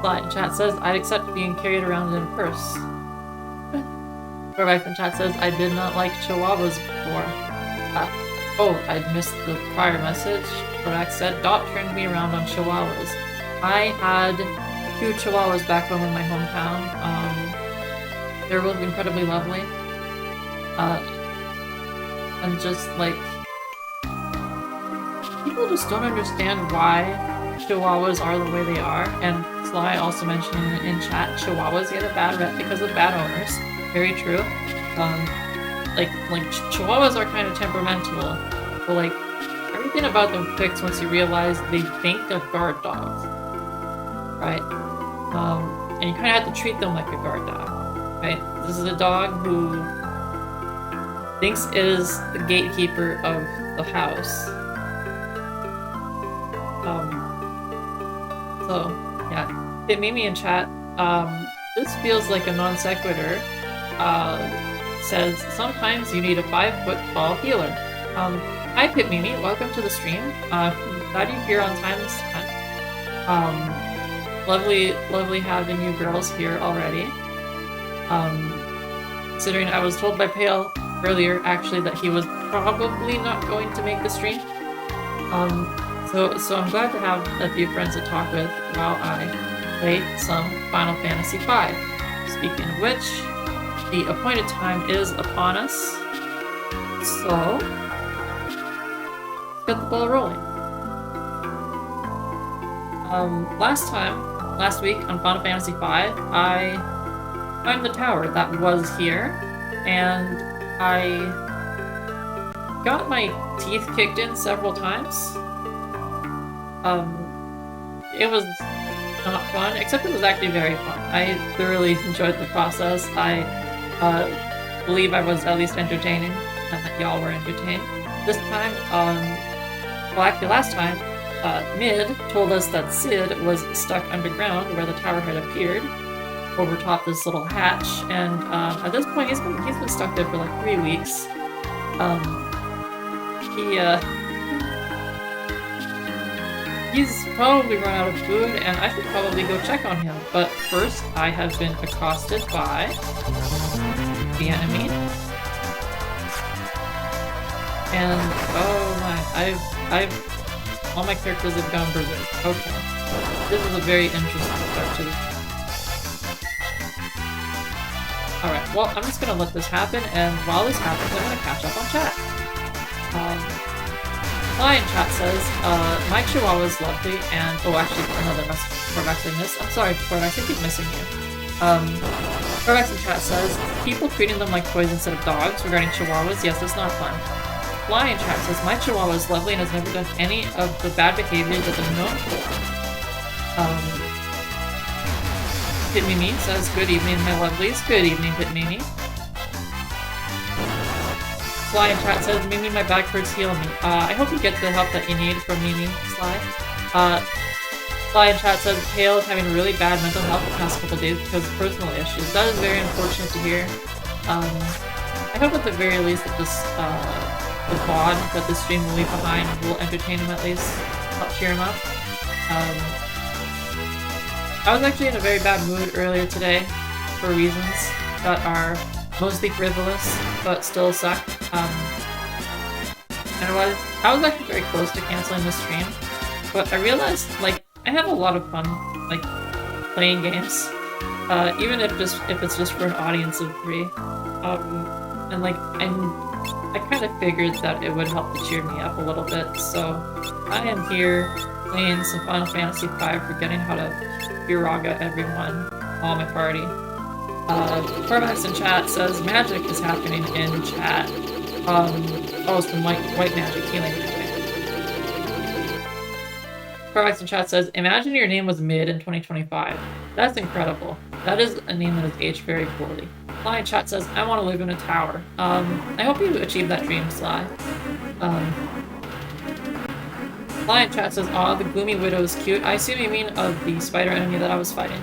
Sly in chat says, I'd accept being carried around in a purse. Corvax in chat says, I did not like chihuahuas before. Oh, I missed the prior message. Corvax said, Dot turned me around on chihuahuas. I had 2 chihuahuas back home in my hometown. They're both incredibly lovely. And just like, people just don't understand why chihuahuas are the way they are. And Sly also mentioned in chat, chihuahuas get a bad rep because of bad owners. Very true. Like chihuahuas are kind of temperamental, but like everything about them clicks once you realize they think they're guard dogs, right? And you kind of have to treat them like a guard dog, right? This is a dog who thinks it is the gatekeeper of the house. So yeah, Hit Mimi in chat. This feels like a non sequitur. Says sometimes you need a 5-foot tall healer. Hi Pit Mimi, welcome to the stream. Glad you're here on time this time. Lovely having you girls here already. Considering I was told by Pale earlier actually that he was probably not going to make the stream. So I'm glad to have a few friends to talk with while I play some Final Fantasy V. Speaking of which, the appointed time is upon us, so let's get the ball rolling. Last week on Final Fantasy V, I climbed the tower that was here, and I got my teeth kicked in several times. It was not fun, except it was actually very fun. I thoroughly enjoyed the process. I believe I was at least entertaining, and that y'all were entertained. This time, well actually last time, Mid told us that Sid was stuck underground where the tower had appeared, over top this little hatch, and at this point he's been stuck there for like 3 weeks. He's probably run out of food, and I should probably go check on him. But first, I have been accosted by the enemy. And oh my, all my characters have gone berserk. Okay, this is a very interesting start to this. Alright, well, I'm just gonna let this happen, and while this happens, I'm gonna catch up on chat. Fly in chat says, my chihuahua is lovely, and oh, actually, another message for Corvax I missed. I'm sorry, Corvax, I keep missing you. Corvax in chat says, people treating them like toys instead of dogs regarding chihuahuas, yes, it's not fun. Fly in chat says, my chihuahua is lovely and has never done any of the bad behavior that they're known for. Pit Mimi says, good evening, my lovelies. Good evening, Pit Mimi. Sly in chat says, Mimi, my back hurts, heal me. I hope you get the help that you need from Mimi, Sly. Sly in chat says, Pale is having really bad mental health the past couple days because of personal issues. That is very unfortunate to hear. I hope at the very least that this, the VOD that this stream will leave behind will entertain him at least, help cheer him up. I was actually in a very bad mood earlier today for reasons that are mostly frivolous, but still suck. And I was actually very close to canceling the stream, but I realized, like, I have a lot of fun, like, playing games, even if it's just for an audience of 3. And like, I kind of figured that it would help to cheer me up a little bit, so I am here playing some Final Fantasy V, forgetting how to Firaga everyone, all my party. Corvax in chat says, magic is happening in chat. Oh, some white magic, healing magic. Corvax in chat says, imagine your name was Mid in 2025. That's incredible. That is a name that is aged very poorly. Sly in chat says, I want to live in a tower. I hope you achieve that dream, Sly. Sly in chat says, aw, the Gloomy Widow is cute. I assume you mean of the spider enemy that I was fighting.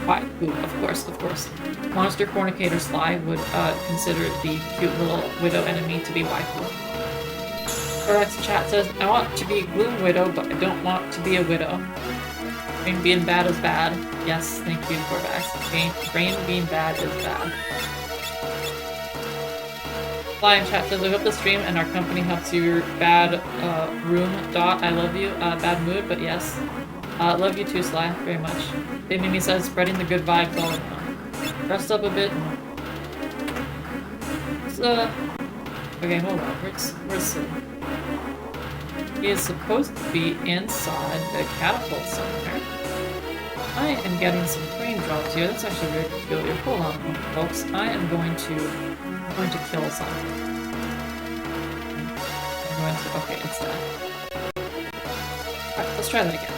Waifu, of course. Monster Fornicator Sly would consider the cute little widow enemy to be waifu. Correct chat says, I want to be a Gloom Widow, but I don't want to be a widow. Brain being bad is bad. Yes, thank you, Corvax. Brain being bad is bad. Fly in chat says, I hope the stream and our company helps your bad room. Dot, I love you. Bad mood, but yes. Love you too, Sly, very much. Mimi says, spreading the good vibes all around. Dressed up a bit. Okay, hold on. Where's Sid? He is supposed to be inside the catapult somewhere. I am getting some frame drops here. That's actually very peculiar. Hold on, folks. I am going to kill something. Okay, it's dead. Alright, let's try that again.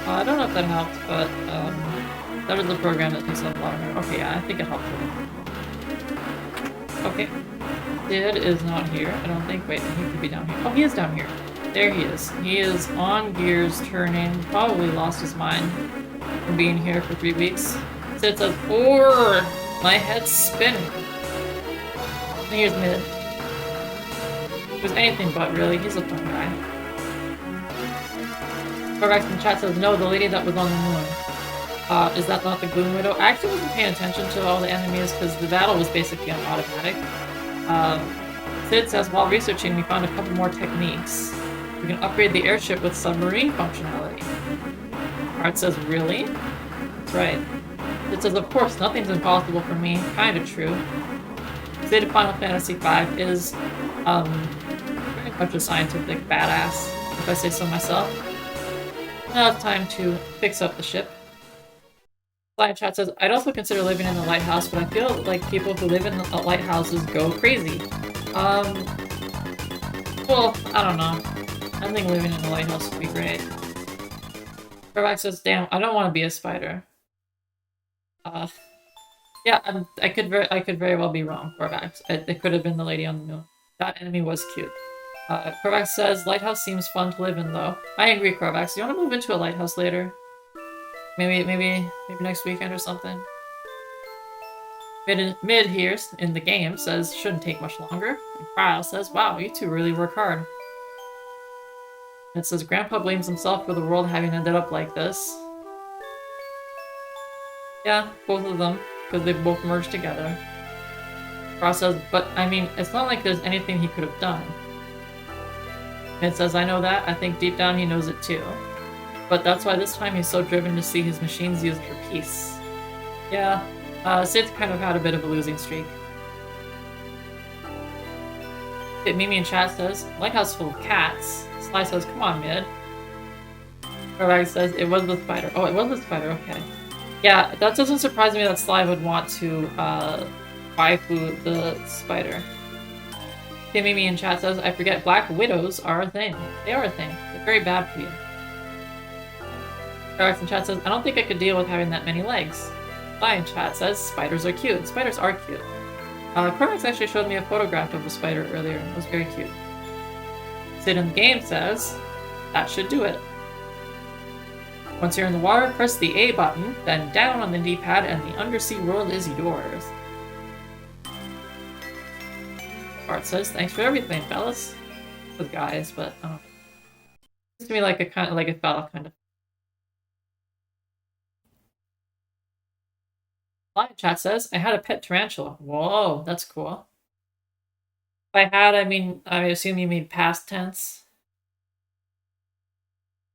I don't know if that helped, but that was the program that takes up a lot of memory. Okay, yeah, I think it helped. Okay. Sid is not here, I don't think. Wait, he could be down here. Oh, he is down here. There he is. He is on gears, turning. Probably lost his mind from being here for 3 weeks. Sid says, "Or my head's spinning." And here's Mid. It was anything but, really. He's a fun guy. Corvax in chat says, no, the lady that was on the moon. Is that not the Gloom Widow? I actually wasn't paying attention to all the enemies because the battle was basically on automatic. Sid says, while researching, we found a couple more techniques. We can upgrade the airship with submarine functionality. Art says, really? That's right. It says, of course, nothing's impossible for me. Kinda true. Sid of Final Fantasy V is, very much a scientific badass, if I say so myself. Now it's time to fix up the ship. Fly chat says, I'd also consider living in a lighthouse, but I feel like people who live in lighthouses go crazy. Well, I don't know. I think living in a lighthouse would be great. Corvax says, damn, I don't want to be a spider. Yeah, I could very well be wrong, Corvax. It could have been the lady on the moon. That enemy was cute. Corvax says, lighthouse seems fun to live in, though. I agree, Corvax. You want to move into a lighthouse later? Maybe next weekend or something? Mid here in the game says, shouldn't take much longer. And Cryo says, wow, you two really work hard. It says, Grandpa blames himself for the world having ended up like this. Yeah, both of them, because they both merged together. Cryo says, but, I mean, it's not like there's anything he could have done. And it says, I know that. I think deep down he knows it too. But that's why this time he's so driven to see his machines used for peace. Yeah, Sid's kind of had a bit of a losing streak. Mimi in chat says, lighthouse full of cats. Sly says, come on, Mid. Corvax says, it was the spider. Oh, it was the spider, okay. Yeah, that doesn't surprise me that Sly would want to, waifu the spider. Mimi in chat says, I forget Black Widows are a thing. They are a thing. They're very bad for you. Corvax in chat says, I don't think I could deal with having that many legs. Fly in chat says, spiders are cute. Spiders are cute. Corvax actually showed me a photograph of a spider earlier. It was very cute. Sid in the game says, that should do it. Once you're in the water, press the A button, then down on the D-pad, and the undersea world is yours. Bart says, thanks for everything, fellas. With guys, but I don't know. Seems to me like a fella kind of. Live chat says, I had a pet tarantula. Whoa, that's cool. If I had, I mean, I assume you mean past tense.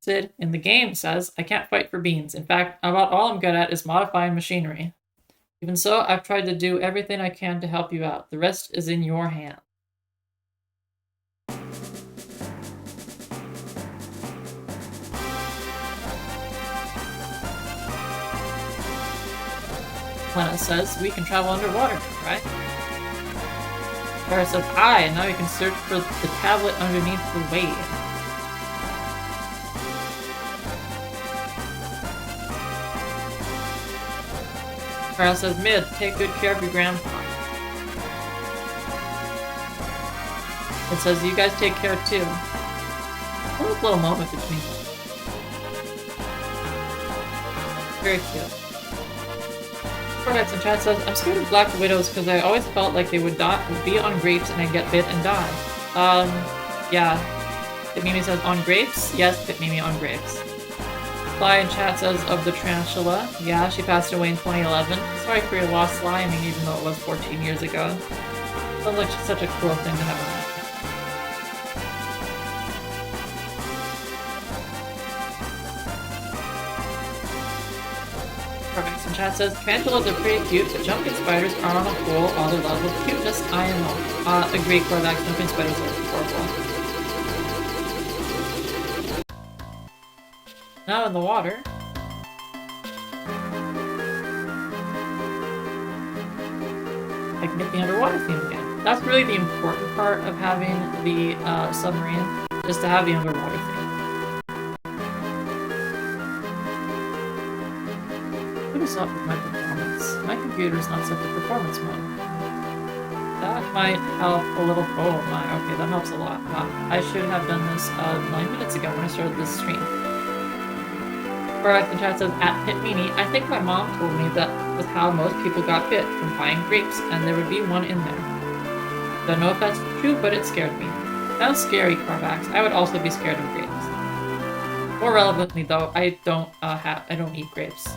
Sid in the game says, I can't fight for beans. In fact, about all I'm good at is modifying machinery. Even so, I've tried to do everything I can to help you out. The rest is in your hands. Lena says, we can travel underwater, right? Sarah says, aye, and now you can search for the tablet underneath the wave. Carl says, Mid, take good care of your grandpa. It says, you guys take care too. A little moment between them. Very cute. Corvax in chat says, I'm scared of Black Widows because I always felt like they would be on grapes and I'd get bit and die. Yeah. Pit Mimi says, on grapes? Yes, Pit Mimi on grapes. Fly in chat says of the tarantula. Yeah, she passed away in 2011. Sorry for your loss, Fly. I mean, even though it was 14 years ago. Sounds like such a cool thing to have happen. Perfect. And chat says, tarantulas are pretty cute, but jumping spiders are on a whole other level of cuteness. I am agree, Corvax. Jumping spiders are horrible. Now in the water. I can get the underwater theme again. That's really the important part of having the submarine, is to have the underwater theme. What is up with my performance? My computer's not set to performance mode. That might help a little. Oh my, okay, that helps a lot. Wow. I should have done this 9 minutes ago when I started this stream. Correct, the chat says, at Pit Meanie, I think my mom told me that was how most people got bit, from buying grapes, and there would be one in there. Don't know if that's true, but it scared me. Sounds scary, Carvax. I would also be scared of grapes. More relevantly, though, I don't eat grapes.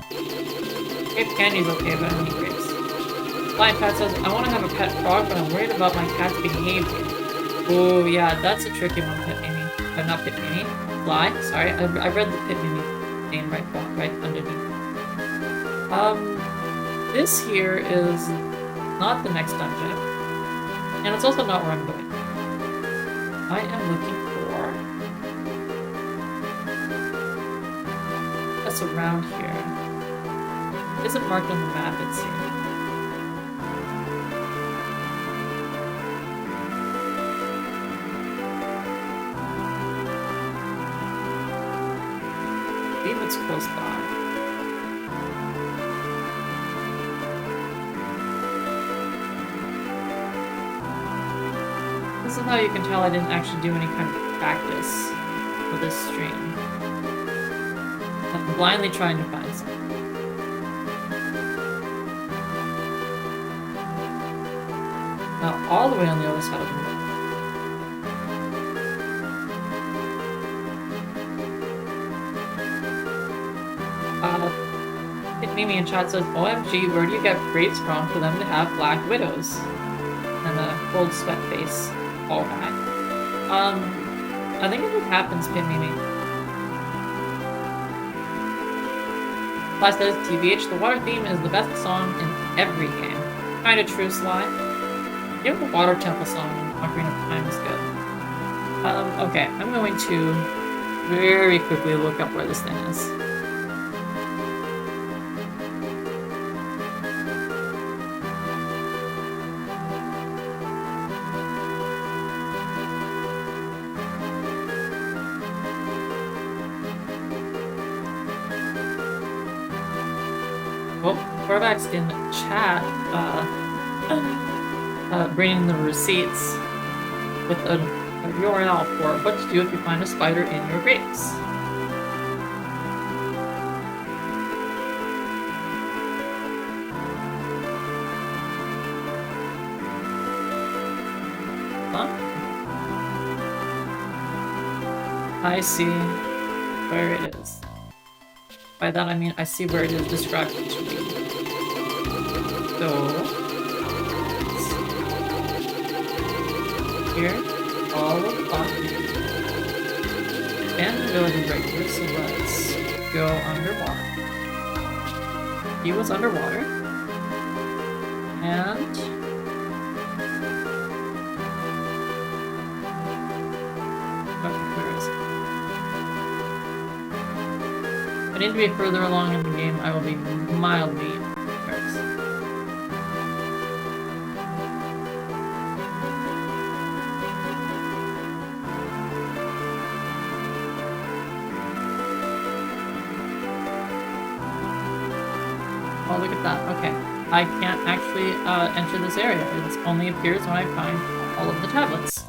Grape candy's okay, but I don't eat grapes. Flying Pat says, I want to have a pet frog, but I'm worried about my cat's behavior. Oh, yeah, that's a tricky one, Pit Meanie. Not Pit Meanie. Fly, sorry, I read the Pit Meanie name right underneath. This here is not the next dungeon, and it's also not where I'm going. I am looking for... That's around here. It isn't marked on the map, it seems. I believe it's close by. This is how you can tell I didn't actually do any kind of practice for this stream. I'm blindly trying to find something. Now, all the way on the other side of the room. Mimi in chat says, OMG, where do you get grapes from for them to have black widows? And a cold sweat face. All guy. I think it just happens, Pin Mimi. Sly says, TBH, the water theme is the best song in every game. Kinda true, Sly. Even the Water Temple song in Ocarina of Time is good. Okay, I'm going to very quickly look up where this thing is. Corvax in chat, bringing the receipts with a URL for what to do if you find a spider in your grapes. Huh? I see where it is. By that I mean I see where it is described to me. So here, all of us, and the village is right here, so let's go underwater. He was underwater, and okay, where is it? If I need to be further along in the game, I will be mildly embarrassed. Oh, look at that. Okay. I can't actually enter this area. It only appears when I find all of the tablets.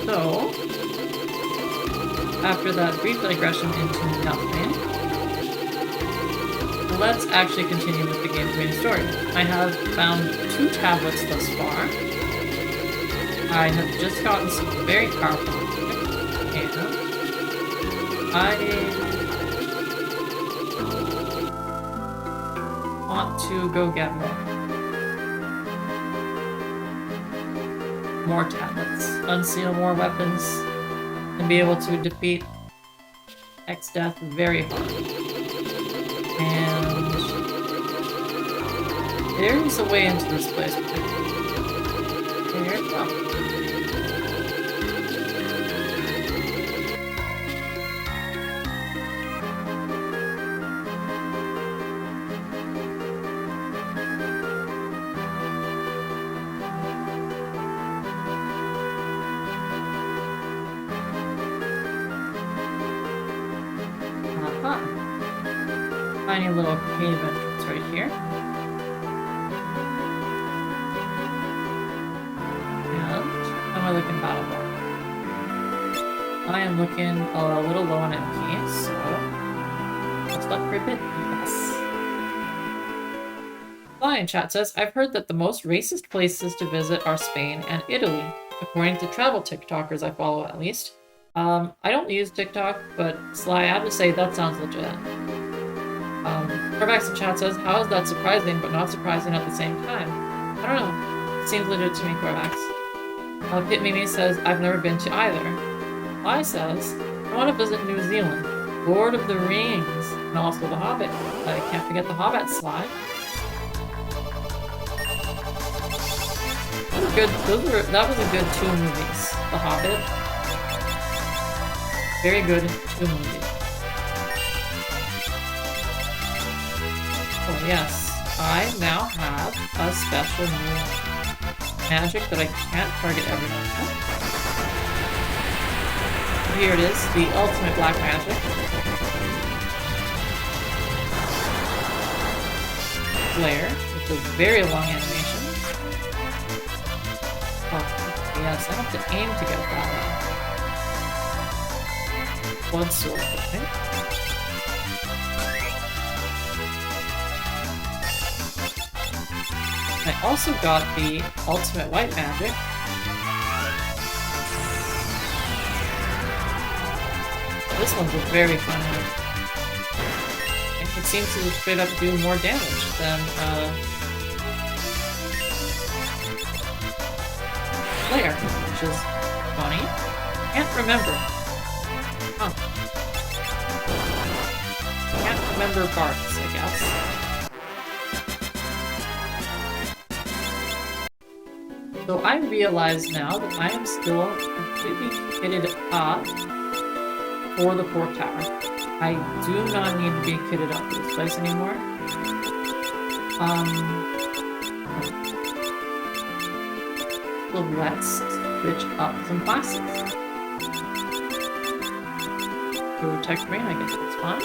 So, after that brief digression into nothing, let's actually continue with the game's main story. I have found 2 tablets thus far. I have just gotten some very powerful and I want to go get more tablets, unseal more weapons, and be able to defeat X-Death very hard. And there's a way into this place. There it goes. Tiny little cave entrance right here. And how am I looking battle bar? I am looking a little low on MP, so let's look for a bit. Yes. Lion Chat says, I've heard that the most racist places to visit are Spain and Italy, according to travel TikTokers I follow at least. I don't use TikTok, but Sly, I have to say that sounds legit. Corvax in chat says, how is that surprising but not surprising at the same time? I don't know. It seems legit to me, Corvax. Pit Mimi says, I've never been to either. Sly says, I want to visit New Zealand, Lord of the Rings, and also The Hobbit. I can't forget The Hobbit, Sly. That was a good 2 movies. The Hobbit. Very good 2 movies. Oh yes, I now have a special new magic that I can't target everyone with. Here it is, the ultimate black magic. Flare, with a very long animation. Oh, yes, I have to aim to get that out. Blood sword, okay. I also got the ultimate white magic. This one's a very fun one. It seems to straight up do more damage than Flare, which is funny. Can't remember. Huh. Can't remember parts, I guess. So I realize now that I am still completely kitted up for the 4th tower. I do not need to be kitted up for this place anymore. So let's switch up some classes. Protect Rain, I guess that's fine.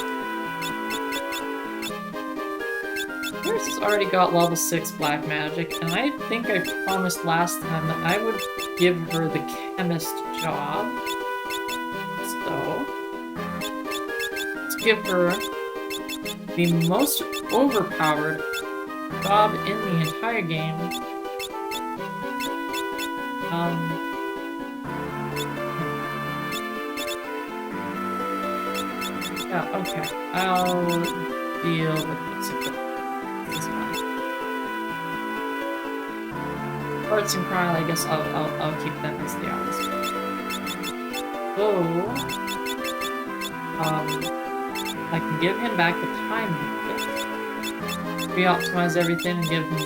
Yours has already got level 6 black magic, and I think I promised last time that I would give her the chemist job. So, let's give her the most overpowered job in the entire game. Yeah, okay. I'll deal with this. Arts and Cryle, I guess I'll keep them as they are. So, I can give him back the time limit, re-optimize everything, and give him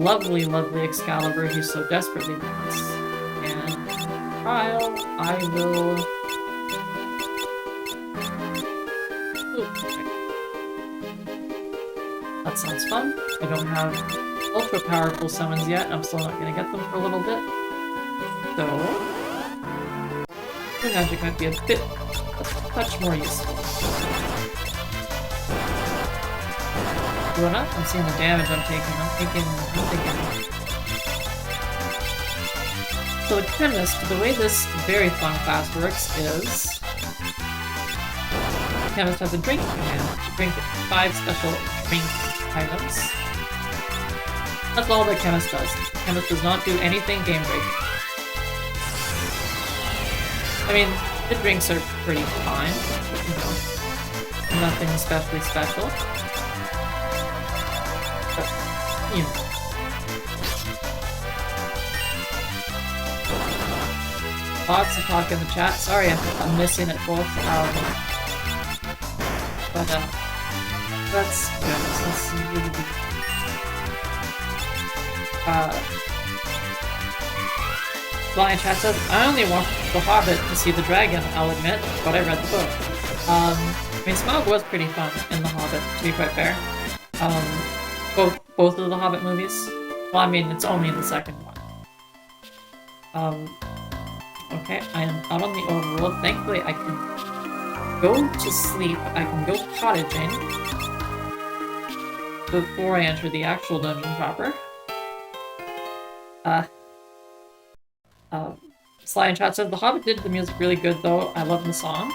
lovely, lovely Excalibur he so desperately wants. And Cryle, I will. That sounds fun. I don't have ultra powerful summons yet. I'm still not gonna get them for a little bit. So, the magic might be a touch more useful. Going up, I'm seeing the damage I'm taking. I'm thinking. So the chemist, the way this very fun class works is the chemist has a drink command to drink 5 special drink items. That's all the chemist does. The chemist does not do anything game breaking. I mean, The drinks are pretty fine, you know, nothing especially special. But, you know. Lots of talk in the chat. Sorry I'm missing it both. But that's good. That's really good. Flying chat says, I only watched The Hobbit to see the dragon, I'll admit, but I read the book. I mean, Smaug was pretty fun in The Hobbit, to be quite fair. Both of the Hobbit movies. Well, I mean, it's only the second one. Okay, I am out on the overworld. Thankfully, I can go to sleep. I can go cottaging before I enter the actual dungeon proper. Sly in chat says, The Hobbit did the music really good though. I love the songs.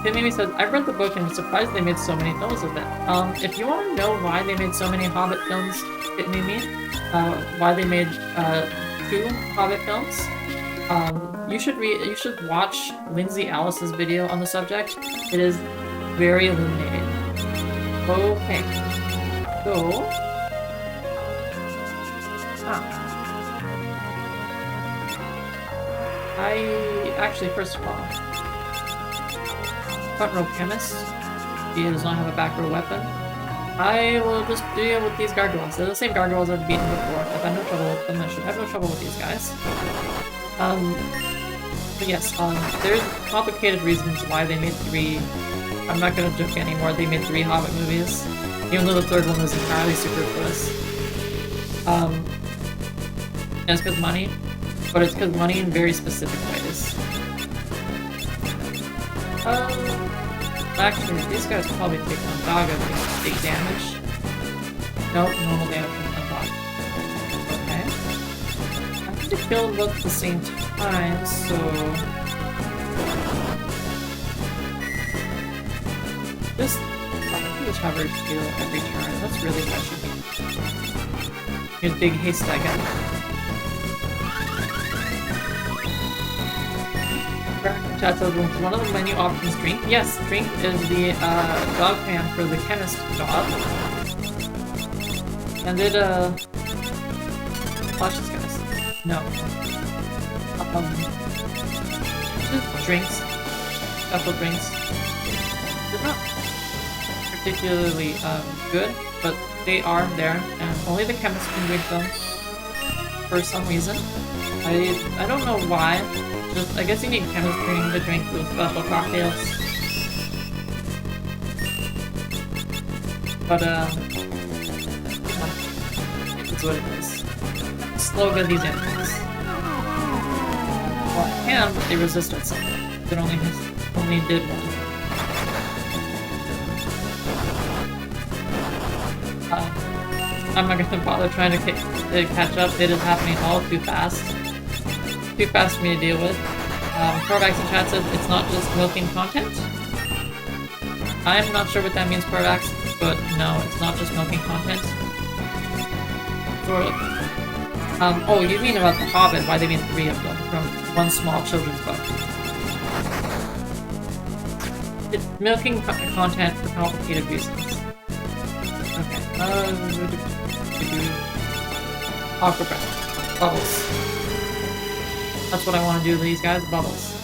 Timmy says, I've read the book and was surprised they made so many films of it. If you want to know why they made so many Hobbit films, why they made 2 Hobbit films, you should watch Lindsay Alice's video on the subject. It is very illuminating. Okay. So... Actually, first of all... Front row chemist. He does not have a back row weapon. I will just deal with these gargoyles. They're the same gargoyles I've beaten before. I've had no trouble with them. I should have no trouble with these guys. But yes, there's complicated reasons why they made 3... I'm not gonna joke anymore, they made 3 Hobbit movies. Even though the third one was entirely superfluous. And it's because money. But it's because money in very specific ways. Actually, these guys probably take on Daga with big damage. Nope, normal damage from the dog. Okay. I need to kill them both at the same time, so... Just hover heal every turn. That's really what I should be. Here's big haste again. Chat says, one of the menu options drink? Yes, drink is the dog pan for the chemist job. And it flashes guys. No. Just drinks. Special drinks. They're not particularly good, but they are there, and only the chemist can drink them for some reason. I don't know why. Just, I guess you need chemistry to drink those special cocktails. But, it's what it is. Sloga these enemies. Well, I can, but they resisted something. It only did one. I'm not gonna bother trying to catch up. It is happening all too fast. Too fast for me to deal with. Corvax in chat says it's not just milking content. I'm not sure what that means, Corvax, but no, it's not just milking content. Sort of. Oh, you mean about The Hobbit, why they made 3 of them from one small children's book. It's milking content for complicated reasons. Okay. Aqua breath. Bubbles. That's what I want to do to these guys, bubbles.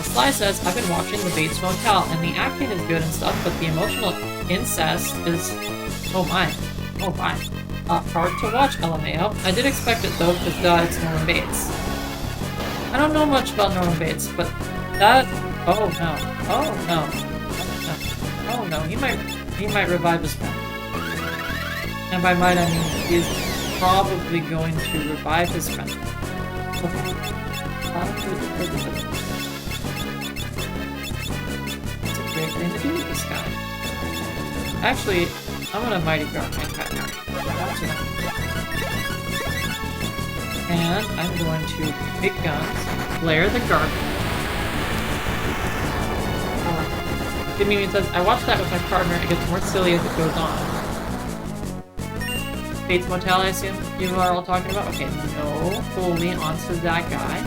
Sly says, I've been watching The Bates Motel, and the acting is good and stuff, but the emotional incest is... Oh my. Oh my. Hard to watch, LMAO. I did expect it though, because it's Norman Bates. I don't know much about Norman Bates, but that... Oh no. Oh no. Oh no. He might revive his friend. And by might I mean he's probably going to revive his friend. Okay. It's a great thing to do with this guy. Actually, I'm gonna Mighty Guard my cat now. And I'm going to big guns, flare the guard. Timmy says, I watched that with my partner, it gets more silly as it goes on. Bates Motel, I assume you are all talking about? Okay, no. Fully onto that guy.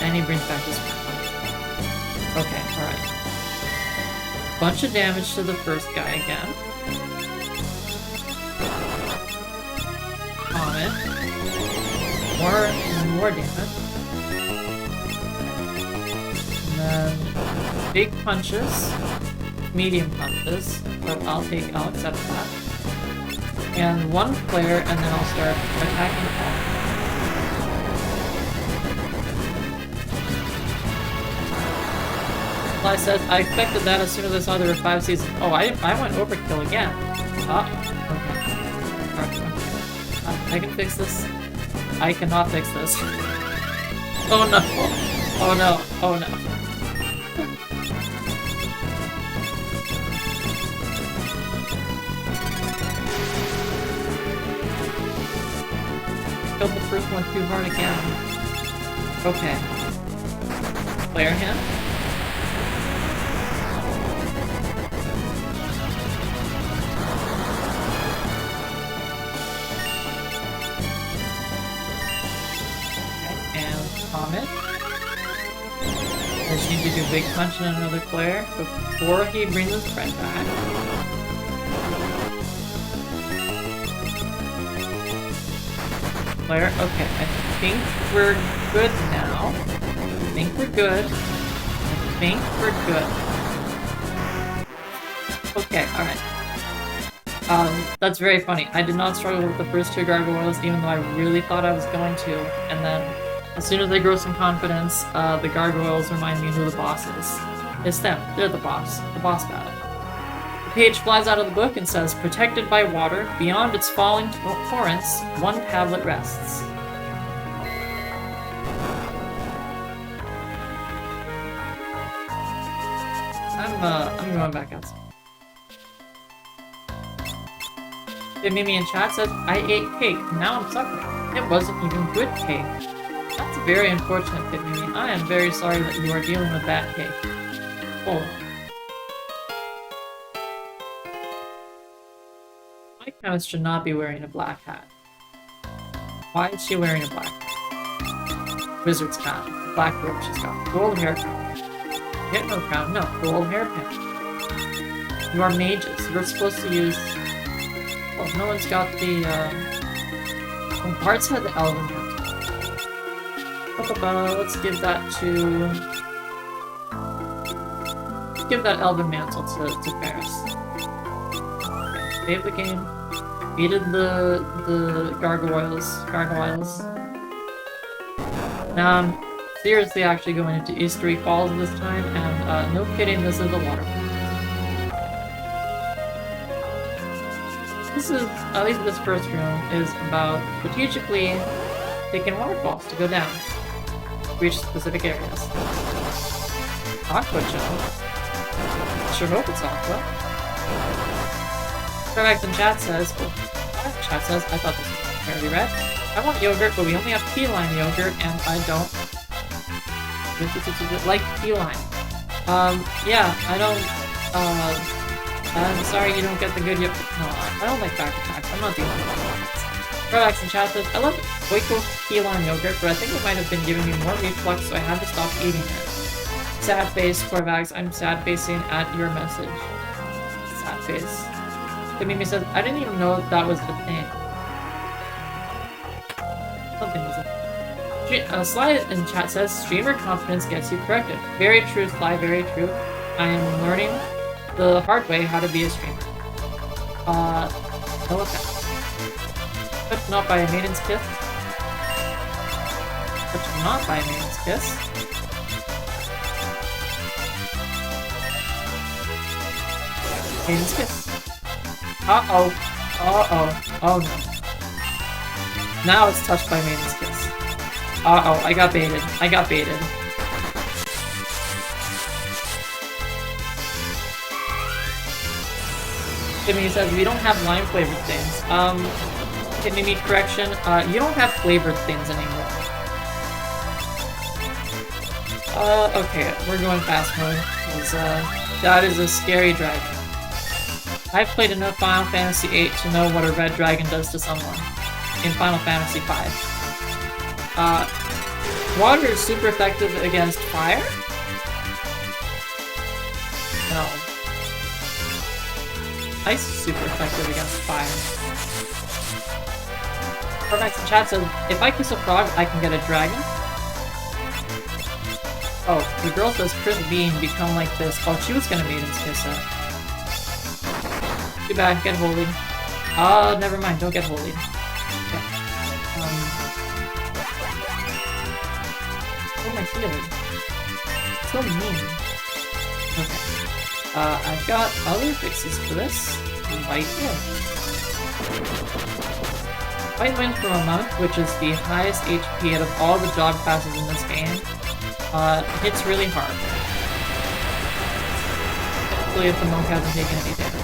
And he brings back his friend. Okay, alright. Bunch of damage to the first guy again. Comet. More damage. And then big punches. Medium punches. But I'll accept that. And one player, and then I'll start attacking all. Fly says, I expected that as soon as I saw there were 5 seasons. Oh, I went overkill again. Okay. I can fix this. I cannot fix this. Oh no. Oh no. Oh no. Killed the first one too hard again. Okay. Player hand. Comet. I just need to do big punch on another player before he brings his friend back. Player, okay, I think we're good now. I think we're good. I think we're good. Okay, alright. That's very funny. I did not struggle with the first 2 gargoyles, even though I really thought I was going to, and then as soon as they grow some confidence, the gargoyles remind me who the boss is. It's them. They're the boss. The boss battle. The page flies out of the book and says, protected by water, beyond its falling torrents, one tablet rests. I'm going back outside. Mimi in chat says, I ate cake. Now I'm suffering. It wasn't even good cake. That's very unfortunate, Pit Mimi. I am very sorry that you are dealing with that cake. Oh. My chemist should not be wearing a black hat. Why is she wearing a black hat? Wizard's hat. Black robe she's got. Gold hair crown. Get no crown. No. Gold hairpin. You are mages. You're supposed to use... Well, no one's got the, Well, Bart's had the elven hat. Let's give that to... Let's give that elven mantle to Ferris. Okay, save the game. Beated the gargoyles. Now I'm seriously actually going into Eastery Falls this time, and no kidding, this is the water. This is, at least this first room, is about strategically taking waterfalls to go down. Reach specific areas. Aqua Joe. Sure hope it's Aqua. Correct in chat says, I thought this was fairly red. I want yogurt, but we only have key lime yogurt, and I don't like key lime. Yeah, I don't, I'm sorry you don't get the good yogurt. No, I don't like back attacks. I'm not the only one. Corvax in chat says, I love Oiko key lime yogurt, but I think it might have been giving me more reflux, so I had to stop eating it. Sad face, Corvax. I'm sad facing at your message. Sad face. The Mimi says, I didn't even know that was the thing. Something was a Sly in chat says, streamer confidence gets you corrected. Very true, Sly, very true. I am learning the hard way how to be a streamer. No offense. Touched not by a maiden's kiss. Touched not by a maiden's kiss. Maiden's kiss. Uh-oh. Uh-oh. Oh no. Now it's touched by maiden's kiss. Uh-oh, I got baited. I got baited. Timmy says, we don't have lime flavored things. Timmy, correction, you don't have flavored things anymore. Okay, we're going fast mode, because, that is a scary dragon. I've played enough Final Fantasy VIII to know what a red dragon does to someone in Final Fantasy V. Water is super effective against fire? No. Ice is super effective against fire. Cormax in chat says, if I kiss a frog, I can get a dragon? Oh, the girl says Chris Bean become like this. Oh, she was gonna Maiden's Kiss it. Too bad, get holy. Never mind, don't get holy. Okay. Oh, my healing. So mean. Okay. I've got other fixes for this. White Wind. White Wind from a monk, which is the highest HP out of all the job classes in this game, hits really hard. Hopefully if the monk hasn't taken any damage.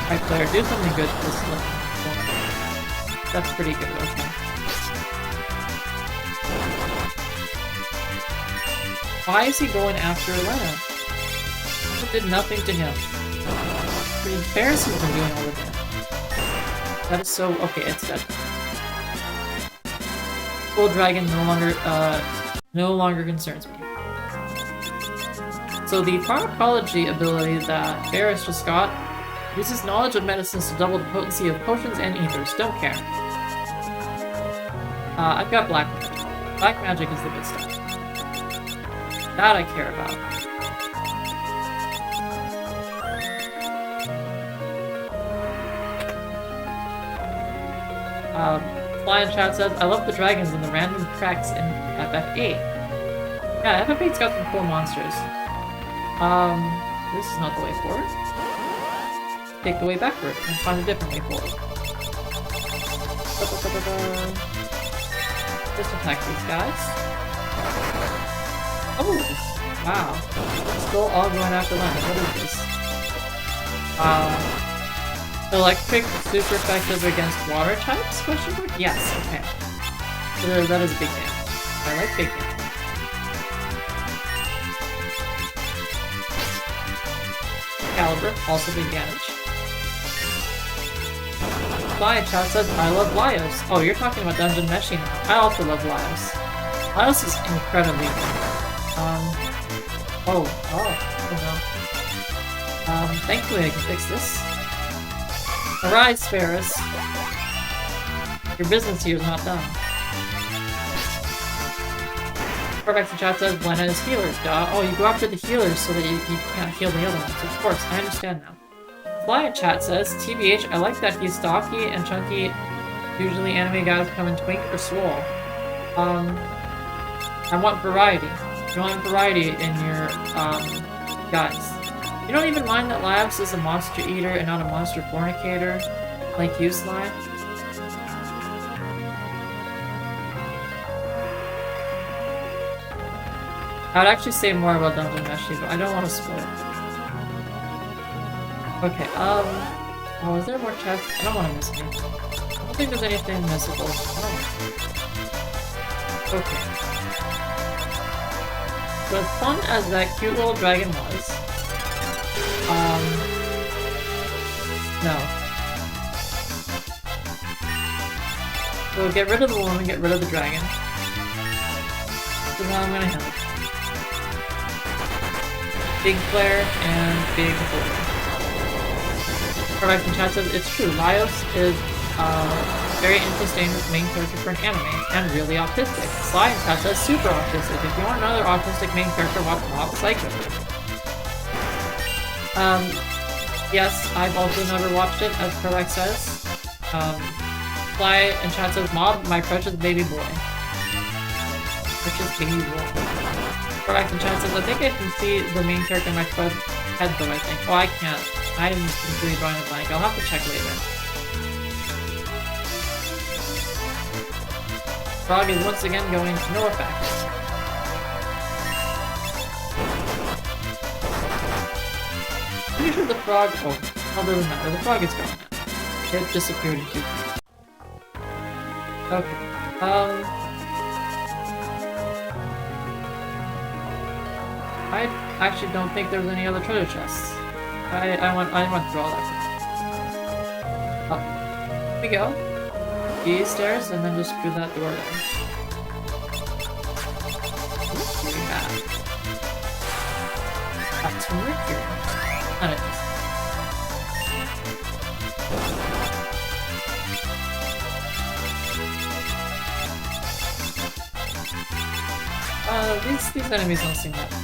Alright player, do something good for this level. That's pretty good, okay. Why is he going after Elena? I did nothing to him. The Ferris has been doing all the damage. That is so... okay, it's dead. Full Dragon no longer concerns me. So the pharmacology ability that Ferris just got uses knowledge of medicines to double the potency of potions and ethers. Don't care. I've got black magic. Black magic is the good stuff. That I care about. Fly in chat says, I love the dragons and the random tracks in FF8. Yeah, FF8's got some cool monsters. This is not the way forward. Take the way backward and find a different way forward. Just attack these guys. Oh! Wow. Still all going after land. What is this? Electric super effective against water types? Question mark? Yes, okay. So that is big damage. I like big damage. Caliber, also big damage. Fly in chat says, I love Laios. Oh, you're talking about Dungeon Meshi now. I also love Laios. Laios is incredibly good. Oh no. Thankfully I can fix this. Arise, Ferris. Your business here is not done. Corvex in chat says, Lena is healers, duh. Oh, you go after the healers so that you can't heal the other ones. Of course, I understand now. Fly in chat says, TBH, I like that he's stocky and chunky. Usually anime guys come in twink or swole. I want variety. You want variety in your, guys. You don't even mind that Labs is a monster eater and not a monster fornicator, like you, Sly? I would actually say more about Dungeon Meshi, but I don't want to spoil it. Okay, oh, is there more chests? I don't want to miss any. I don't think there's anything missable. Okay. So as fun as that cute little dragon was, no. So get rid of the woman, get rid of the dragon. So now I'm gonna handle it. Big flare and big hole. Correct in chat says it's true. Laios is very interesting main character for an anime and really autistic. Sly in chat says super autistic. If you want another autistic main character, watch Mob Psycho. Yes, I've also never watched it, as Correct says. Fly in chat says, Mob, my precious baby boy. Precious baby boy. Correct in chat says, I think I can see the main character in my head though, I think. Oh, I can't. I'm completely drawing a blank. I'll have to check later. Frog is once again going no effect. Pretty sure the frog... oh, it doesn't matter. The frog is gone now. It disappeared in 2 seconds. Okay. I actually don't think there was any other treasure chests. I want to draw that. Up. Here we go. These stairs, and then just screw that door down. Very bad. Back to Mercury. Not it. These enemies don't seem that bad.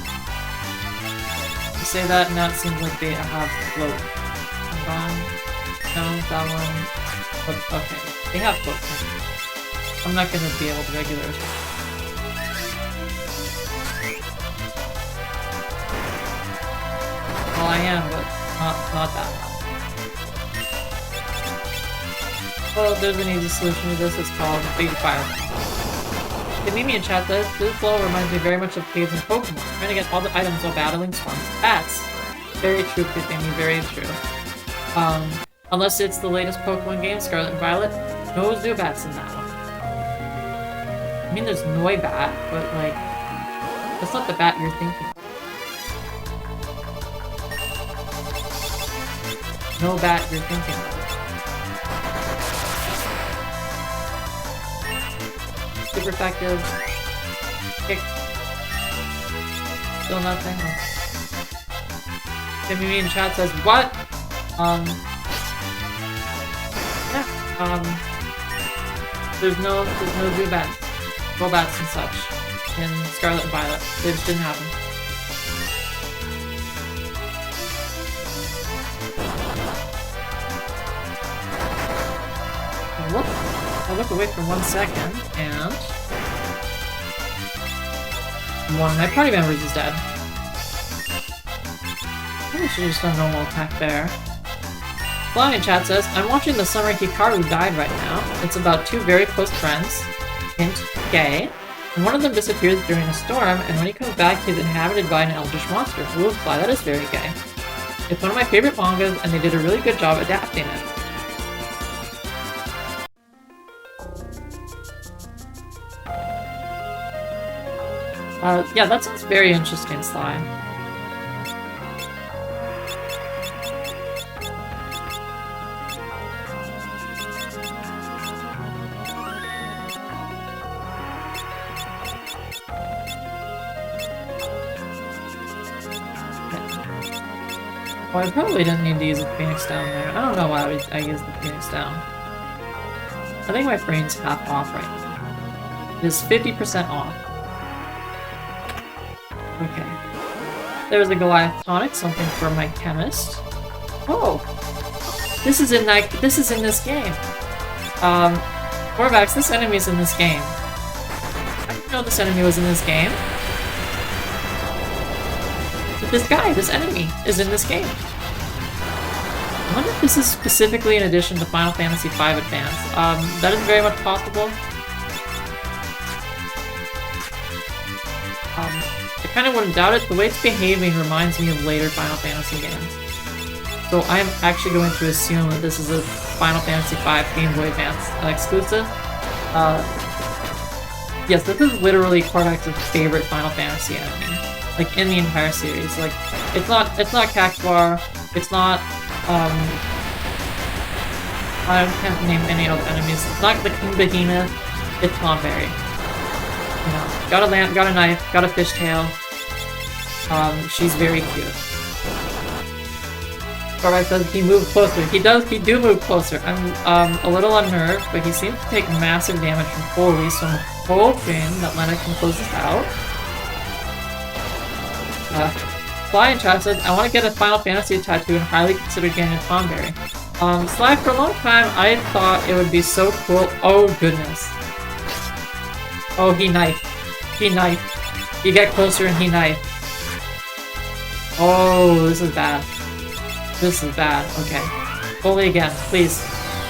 You say that, now it seems like they have float. Wrong. No, that one. But, okay. They have float. I'm not gonna be able to regular it. Well, I am, but not that one. Well, there's an easy solution to this. It's called Big Fire. The Mimi in chat says, this flow reminds me very much of caves in Pokemon. Trying to get all the items while battling swarms of bats. Very true, Kutami, very true. Unless it's the latest Pokemon game, Scarlet and Violet, no Zubats in that one. I mean, there's Noibat, but like, that's not the bat you're thinking of. No bat you're thinking of. Super effective. Kick. Still nothing. Timmy in chat says, what? Yeah. There's no Zubats, Golbats and such in Scarlet and Violet. They just didn't happen. I look away for 1 second, and one of my party members is dead. Maybe I should have just done normal attack there. Flying in chat says, I'm watching the summer Hikaru died right now. It's about two very close friends, hint, gay, and one of them disappears during a storm, and when he comes back, he's inhabited by an eldritch monster. Ooh, fly, that is very gay. It's one of my favorite mangas, and they did a really good job adapting it. Yeah, that sounds very interesting, Sly. Well, I probably didn't need to use the Phoenix down there. I don't know why I used the Phoenix down. I think my brain's half off right now. It is 50% off. Okay. There's a Goliath tonic, something for my chemist. Oh! This is in this game. Corvax, this enemy's in this game. I didn't know this enemy was in this game. But this enemy, is in this game. I wonder if this is specifically in addition to Final Fantasy V Advance. That is very much possible. I kind of wouldn't doubt it. The way it's behaving reminds me of later Final Fantasy games. So I'm actually going to assume that this is a Final Fantasy V Game Boy Advance exclusive. Yes, this is literally Corvax's favorite Final Fantasy enemy. Like, in the entire series. Like, it's not Cactuar, it's not, I can't name any other enemies. It's not the King Behemoth, it's Tonberry. You know, got a lamp, got a knife, got a fishtail. She's very cute. Corvax says he moved closer. He do move closer. I'm a little unnerved, but he seems to take massive damage from Foley, so I'm hoping that Lena can close this out. Sly in chat says, I want to get a Final Fantasy tattoo and highly considered getting a Tonberry. Sly, for a long time, I thought it would be so cool. Oh, goodness. Oh, he knifed. He knifed. You get closer and he knifed. Oh, this is bad. This is bad. Okay. Fully again. Please.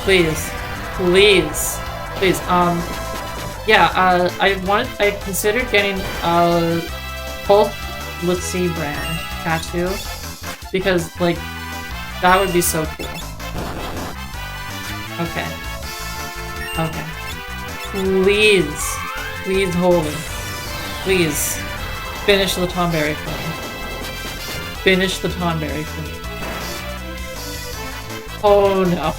Please. Please. Please. Yeah, I considered getting a Pulse Let's See brand tattoo. Because, like, that would be so cool. Okay. Okay. Please. Please hold it. Please. Finish the Tonberry for me. Finish the Tonberry for me. Oh no.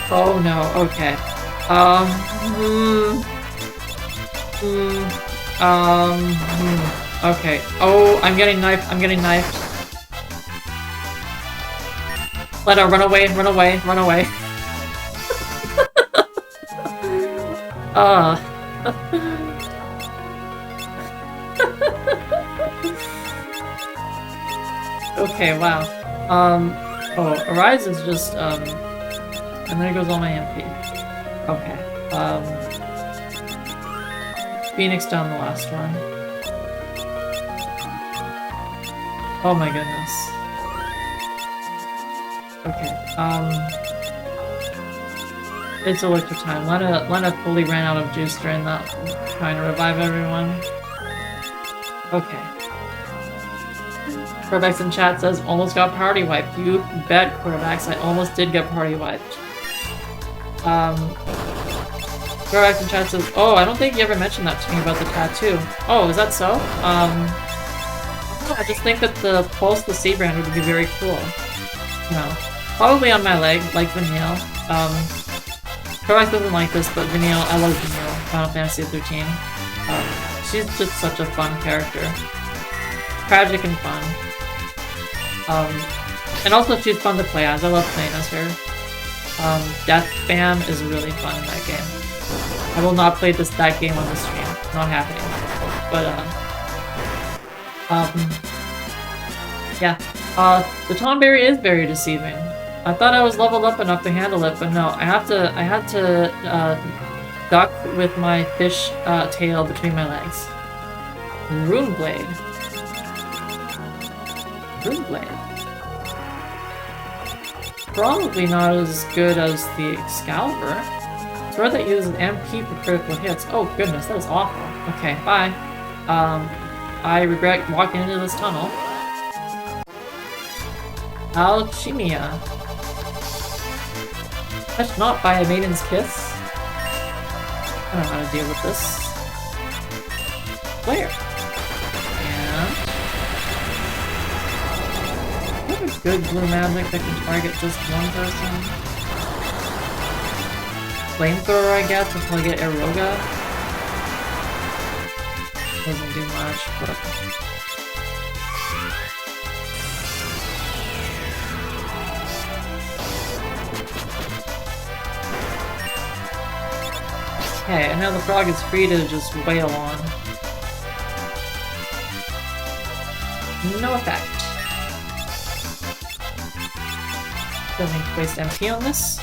Oh no, okay. Okay. Oh, I'm getting knifed, I'm getting knifed. Lena, run away, run away, run away. Okay, wow. Oh, Arise is just, and there goes all my MP. Okay, Phoenix down the last one. Oh my goodness. Okay, it's elixir time. Lena fully ran out of juice during that, trying to revive everyone. Okay. Corvax in chat says, almost got party wiped. You bet, Corvax, I almost did get party wiped. Corvax in chat says, oh, I don't think you ever mentioned that to me about the tattoo. Oh, is that so? I just think that the Pulse the Sea brand would be very cool. No. Probably on my leg, like Vanille. Corvax doesn't like this, but Vanille, I love Vanille. Final Fantasy 13. She's just such a fun character. Tragic and fun. And also she's fun to play as. I love playing as her. Death Spam is really fun in that game. I will not play that game on the stream. Not happening. But, yeah. The Tonberry is very deceiving. I thought I was leveled up enough to handle it, but no. I had to, duck with my fish, tail between my legs. Runeblade. Runeblade. Probably not as good as the Excalibur. Sword that uses MP for critical hits. Oh goodness, that is awful. Okay, bye. I regret walking into this tunnel. Alchemia. Touched not by a maiden's kiss. I don't know how to deal with this. Flare. Good blue magic that can target just one person. Flamethrower, I guess, until I get Eroga. Doesn't do much, but... Okay, and now the frog is free to just wail on. No effect. Don't need to waste MP on this.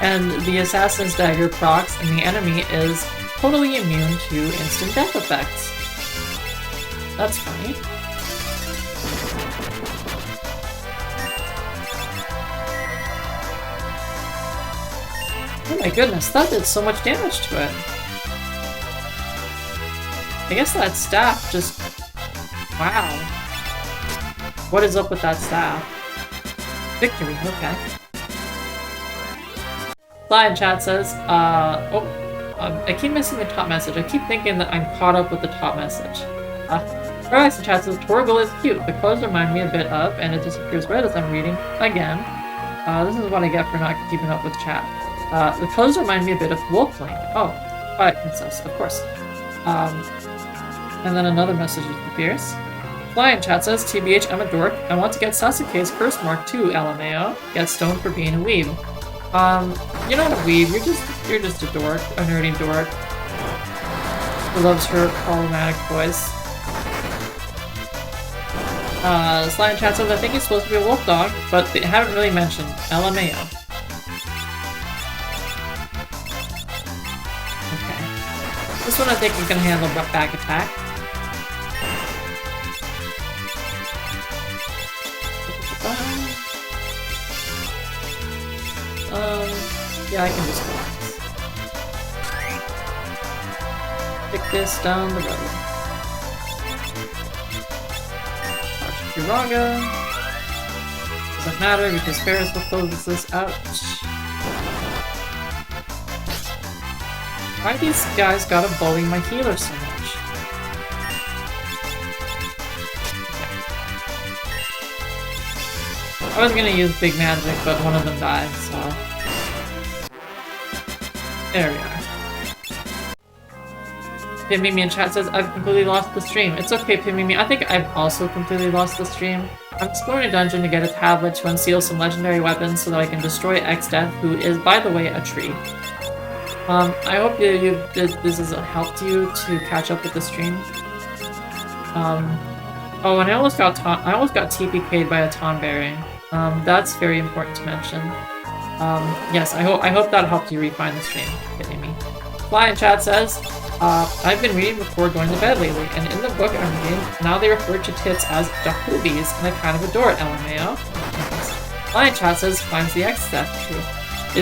And the Assassin's Dagger procs, and the enemy is totally immune to instant death effects. That's funny. Oh my goodness, that did so much damage to it. I guess that staff just... Wow. What is up with that staff? Victory, okay. Fly in chat says, I keep missing the top message. I keep thinking that I'm caught up with the top message. Relax in chat says, Torgal is cute. The clothes remind me a bit of, and it disappears right as I'm reading. Again. This is what I get for not keeping up with chat. The clothes remind me a bit of Wolfling. Oh, Twilight Princess, of course. And then another message appears. Fly in chat says, TBH, I'm a dork. I want to get Sasuke's curse mark too, LMAO. Get stoned for being a weeb. You're not a weeb, you're just a dork, a nerdy dork. Who loves her problematic voice. Sly in chat says, I think he's supposed to be a wolf dog, but they haven't really mentioned LMAO. Okay. This one I think you can handle back attack. Yeah, I can just go. Pick this down the road. Archiraga. Doesn't matter because Ferris will close this out. Why these guys gotta bully my healer so much? Okay. I was gonna use big magic, but one of them died, so... There we are. Pimimi in chat says, I've completely lost the stream. It's okay, Pimimi. I think I've also completely lost the stream. I'm exploring a dungeon to get a tablet to unseal some legendary weapons so that I can destroy X-Death, who is, by the way, a tree. I hope this has helped you to catch up with the stream. Oh, and I almost got TPK'd by a Tonberry. That's very important to mention. Yes, I hope that helped you refine the stream, Pimimi. Fly in chat says, I've been reading before going to bed lately, and in the book I'm reading, now they refer to tits as dahoobies, and I kind of adore it, LMAO. Fly in chat says, finds the X-Death true.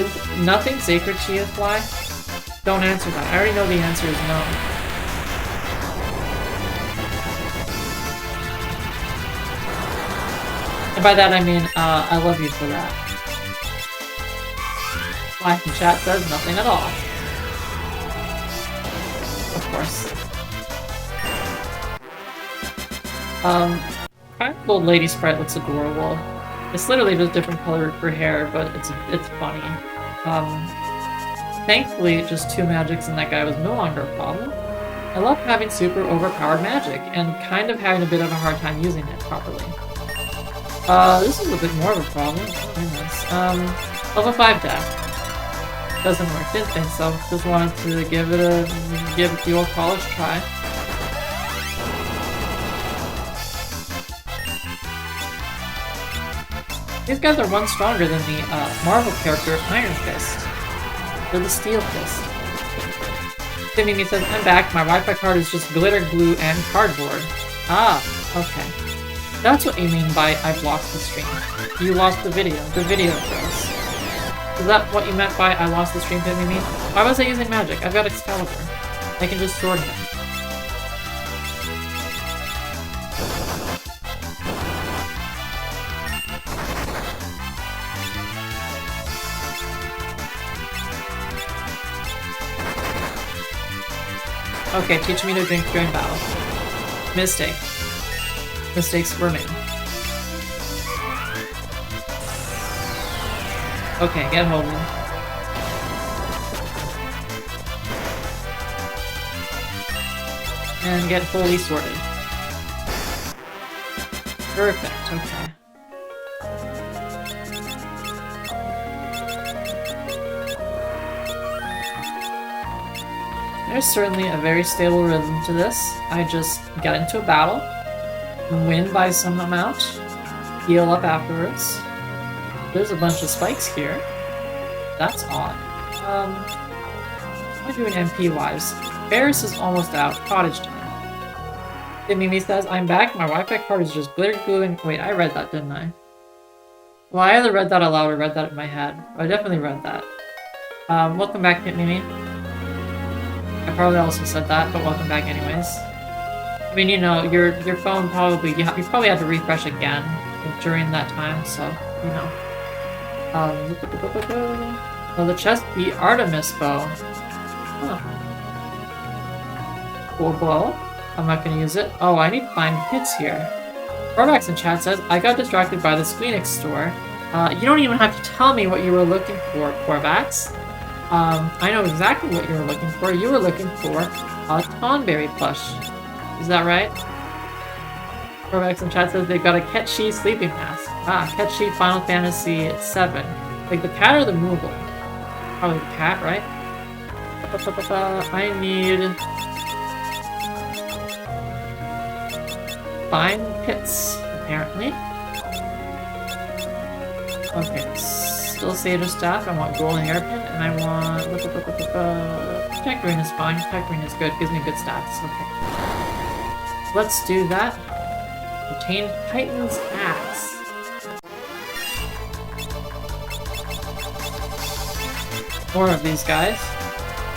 Is nothing sacred to you, Fly? Don't answer that. I already know the answer is no. And by that I mean, I love you for that. Fly in chat says, nothing at all. Of course. Kind of old lady sprite looks adorable. It's literally just different color for hair, but it's funny. Thankfully, just 2 magics and that guy was no longer a problem. I love having super overpowered magic, and kind of having a bit of a hard time using it properly. This is a bit more of a problem. Oh, goodness. Level 5 death. Doesn't work, didn't think so. Just wanted to give it the old college try. These guys are one stronger than the Marvel character Iron Fist. Or the Steel Fist. Timmy says, I'm back, my Wi-Fi card is just glitter glue and cardboard. Ah, okay. That's what you mean by I've lost the stream. You lost the video girls. Is that what you meant by I lost the stream, Pimmy? Why was I using magic? I've got Excalibur. I can just sword him. Okay, teach me to drink during battle. Mistake. Mistakes were made. Okay, get hold of me. And get fully sorted. Perfect, okay. There's certainly a very stable rhythm to this. I just get into a battle, win by some amount, heal up afterwards. There's a bunch of spikes here. That's odd. What am I doing MP-wise? Ferris is almost out. Cottage time. Mimi says, I'm back. My Wi-Fi card is just glitter glue and... Wait, I read that, didn't I? Well, I either read that aloud or read that in my head. I definitely read that. Welcome back, Mimi. I probably also said that, but welcome back anyways. I mean, you know, your phone probably... You probably had to refresh again during that time, so, you know. Well, the chest beat Artemis bow. Huh. Cool bow. I'm not gonna use it. Oh, I need to find hits here. Corvax in chat says, I got distracted by the Squeenix store. You don't even have to tell me what you were looking for, Corvax. I know exactly what you were looking for. You were looking for a Tonberry plush. Is that right? Corvax in chat says they've got a Ketchi sleeping mask. Ah, Ketchi Final Fantasy VII. Like the cat or the Moogle? Probably the cat, right? I need... Fine pits, apparently. Okay, still Sage Staff. I want Golden Hairpin, and I want... Checkering is fine. Checkering is good. Gives me good stats. Okay. Let's do that. Obtain Titan's Axe. More of these guys.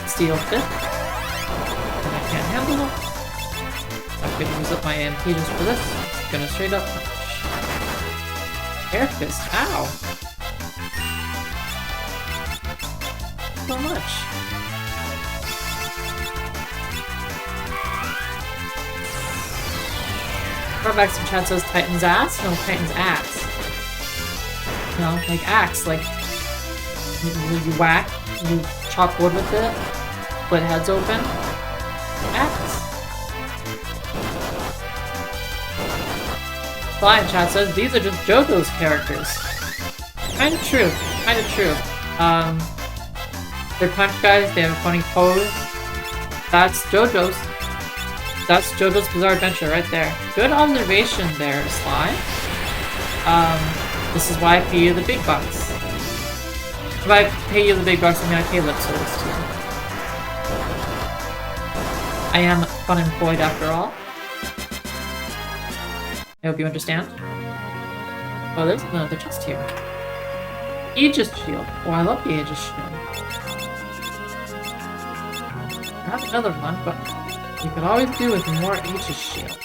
Steel Fist. And I can't handle them. I'm gonna use up my MP just for this. It's gonna straight up punch. Air Fist. Ow! So much. Corvax in chat says Titan's ass? No, Titan's axe. know, like axe, like you whack, you chop wood with it, split heads open. Axe. Fly in chat says these are just JoJo's characters. Kinda true. Kinda true. They're punch guys, they have a funny pose. That's JoJo's. That's JoJo's Bizarre Adventure right there. Good observation there, Sly. This is why I pay you the big bucks. If I pay you the big bucks, I mean I pay lip service to you. I am unemployed after all. I hope you understand. Oh, there's another chest here. Aegis Shield. Oh, I love the Aegis Shield. I have another one, but you could always do with more Aegis Shield.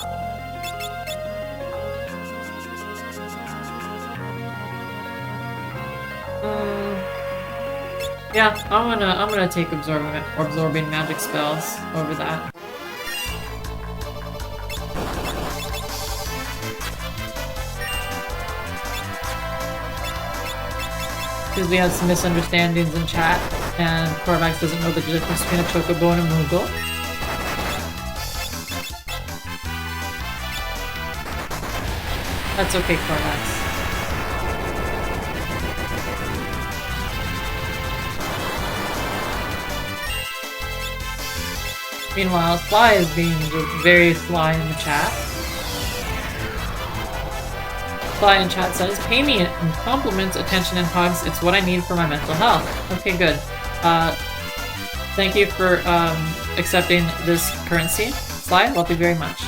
Yeah, I'm gonna take absorbing magic spells over that. Because we had some misunderstandings in chat, and Corvax doesn't know the difference between a Chocobo and a Moogle. That's okay, Corvax. Meanwhile, Sly is being just very sly in the chat. Sly in chat says, pay me in compliments, attention, and hugs. It's what I need for my mental health. Okay, good. Thank you for accepting this currency. Sly, love you very much.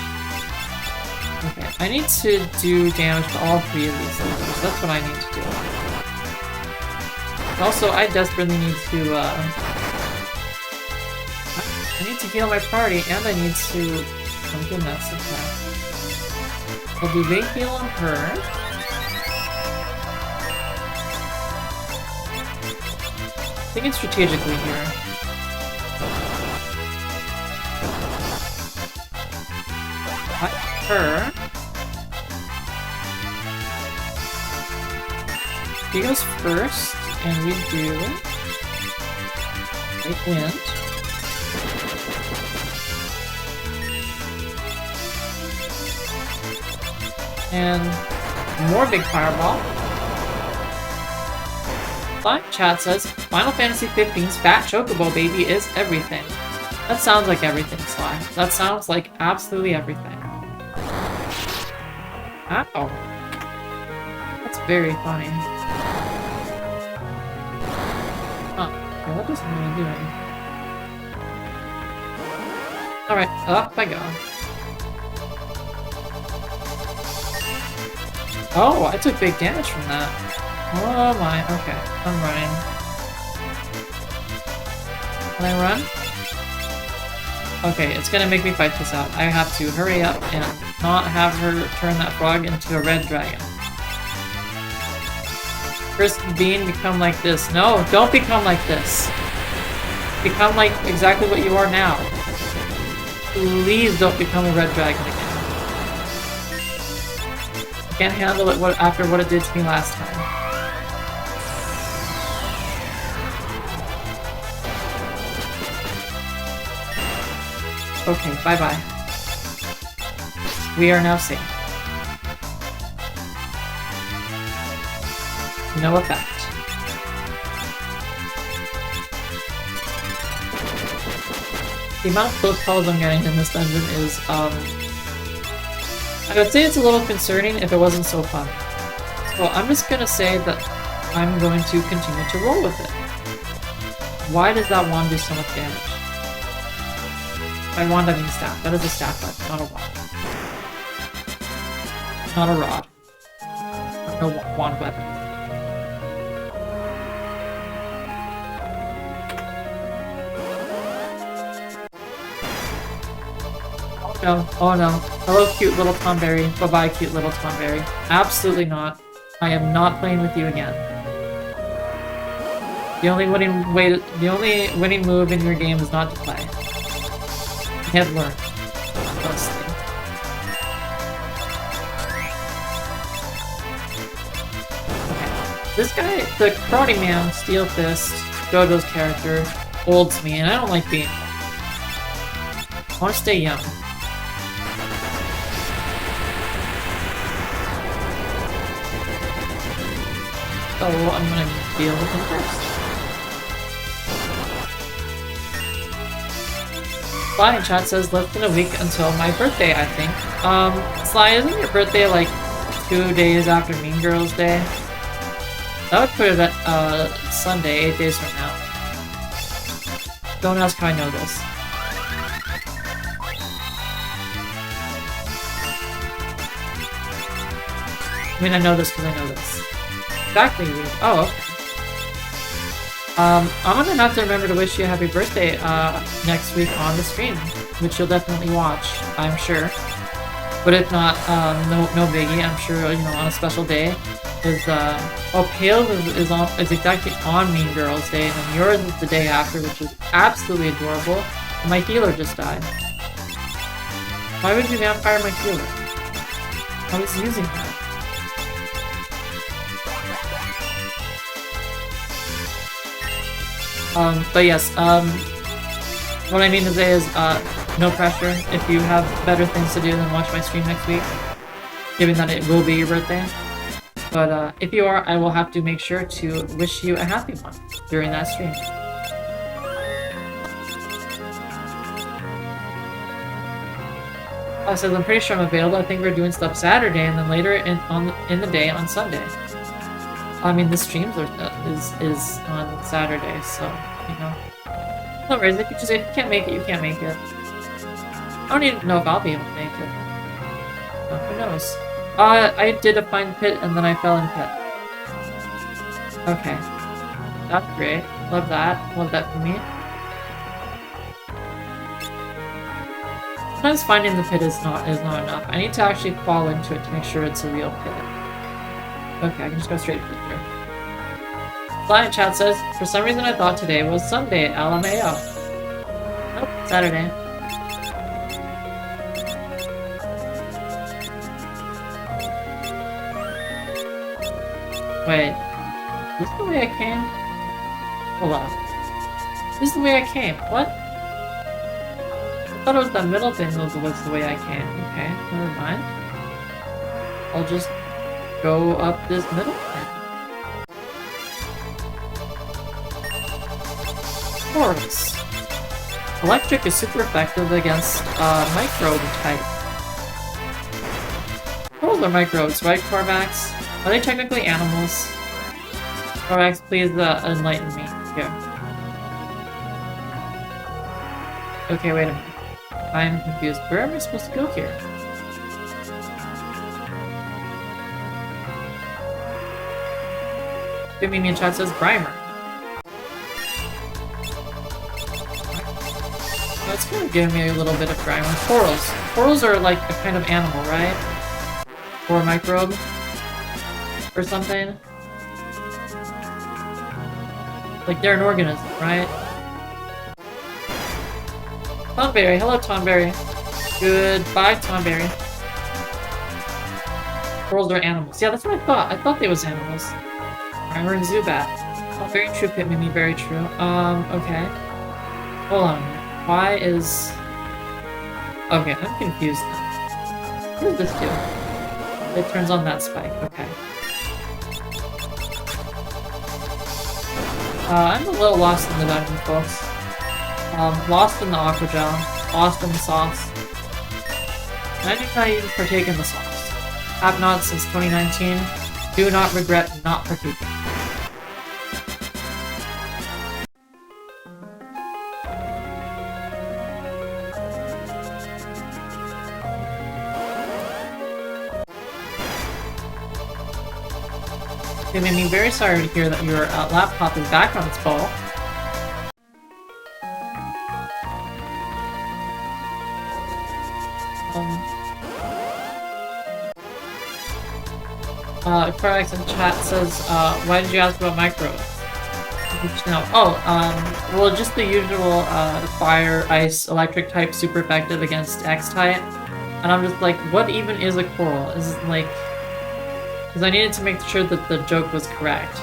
Okay, I need to do damage to all three of these levels. That's what I need to do. Also, I desperately need to, I need to heal my party, and I need to... Oh goodness, okay. I'll do big heal on her. I think it's strategically here. Cut her. He goes first, and we do... Great wind. And more big fireball. Sly chat says, Final Fantasy 15's Fat Chocobo Baby is everything. That sounds like everything, Sly. That sounds like absolutely everything. Ow. That's very funny. Huh. Okay, what is he doing? Alright, up I go. Oh, I took big damage from that. Oh my, okay. I'm running. Can I run? Okay, it's gonna make me fight this out. I have to hurry up and not have her turn that frog into a red dragon. First Bean, become like this. No, don't become like this. Become like exactly what you are now. Please don't become a red dragon again. Can't handle it after what it did to me last time. Okay, bye-bye. We are now safe. No effect. The amount of close calls I'm getting in this dungeon is, I would say it's a little concerning if it wasn't so fun. So I'm just gonna say that I'm going to continue to roll with it. Why does that wand do so much damage? By wand I mean staff. That is a staff weapon, not a wand. Not a rod. No wand weapon. No, oh no. Hello, cute little Tomberry. Bye-bye, cute little Tomberry. Absolutely not. I am not playing with you again. The only winning move in your game is not to play. I have learned. Honestly. Okay. This guy, the Karate Man, Steel Fist, JoJo's character, olds me, and I don't like being old. I want to stay young. So I'm gonna deal with him first. Sly in chat says less than a week until my birthday, I think. Sly, isn't your birthday like 2 days after Mean Girls Day? That would put it at Sunday, 8 days from now. Don't ask how I know this. I mean, I know this because I know this. Exactly. Oh, okay. I'm gonna have to remember to wish you a happy birthday next week on the stream, which you'll definitely watch, I'm sure. But if not, no biggie. I'm sure, you know, on a special day. Pale is exactly on Mean Girls Day, and then yours is the day after, which is absolutely adorable. And my healer just died. Why would you vampire my healer? I was using her. But yes, what I mean to say is, no pressure if you have better things to do than watch my stream next week, given that it will be your birthday. But, if you are, I will have to make sure to wish you a happy one during that stream. Says, I'm pretty sure I'm available. I think we're doing stuff Saturday and then later in the day on Sunday. I mean, the streams is on Saturday, so, you know. No worries, if you can't make it, you can't make it. I don't even know if I'll be able to make it. Who knows? I did a fine pit and then I fell in pit. Okay. That's great. Love that. Love that for me. Sometimes finding the pit is not enough. I need to actually fall into it to make sure it's a real pit. Okay, I can just go straight to here. Fly in chat says, for some reason I thought today was Sunday, LMAO. Nope, Saturday. Wait, is this the way I came? Hold on. This is the way I came. What? I thought it was that middle thing was the way I came. Okay, never mind. I'll just go up this middle thing. Horus. Electric is super effective against microbe type. Those are microbes, right, Corvax? Are they technically animals? Corvax, please enlighten me here. Okay, wait a minute. I'm confused. Where am I supposed to go here? Mimi in chat says Grimer. That's kind of giving me a little bit of Grimer. Corals. Corals are like a kind of animal, right? Or a microbe? Or something? Like they're an organism, right? Tomberry. Hello, Tomberry. Goodbye, Tomberry. Corals are animals. Yeah, that's what I thought. I thought they was animals. Grimer and Zubat. Oh, very true, Pitmimi, very true. Okay. Hold on a minute. Why is... Okay, I'm confused now. What does this do? It turns on that spike. Okay. I'm a little lost in the dungeon, folks. Lost in the aqua gel. Lost in the sauce. And I did not even partake in the sauce. Have not since 2019. Do not regret not partaking. It made me very sorry to hear that your laptop is back on its ball. Correx in chat says, why did you ask about microbes? No. Oh, well, just the usual fire, ice, electric type super effective against X type. And I'm just like, what even is a coral? Is it like... Because I needed to make sure that the joke was correct.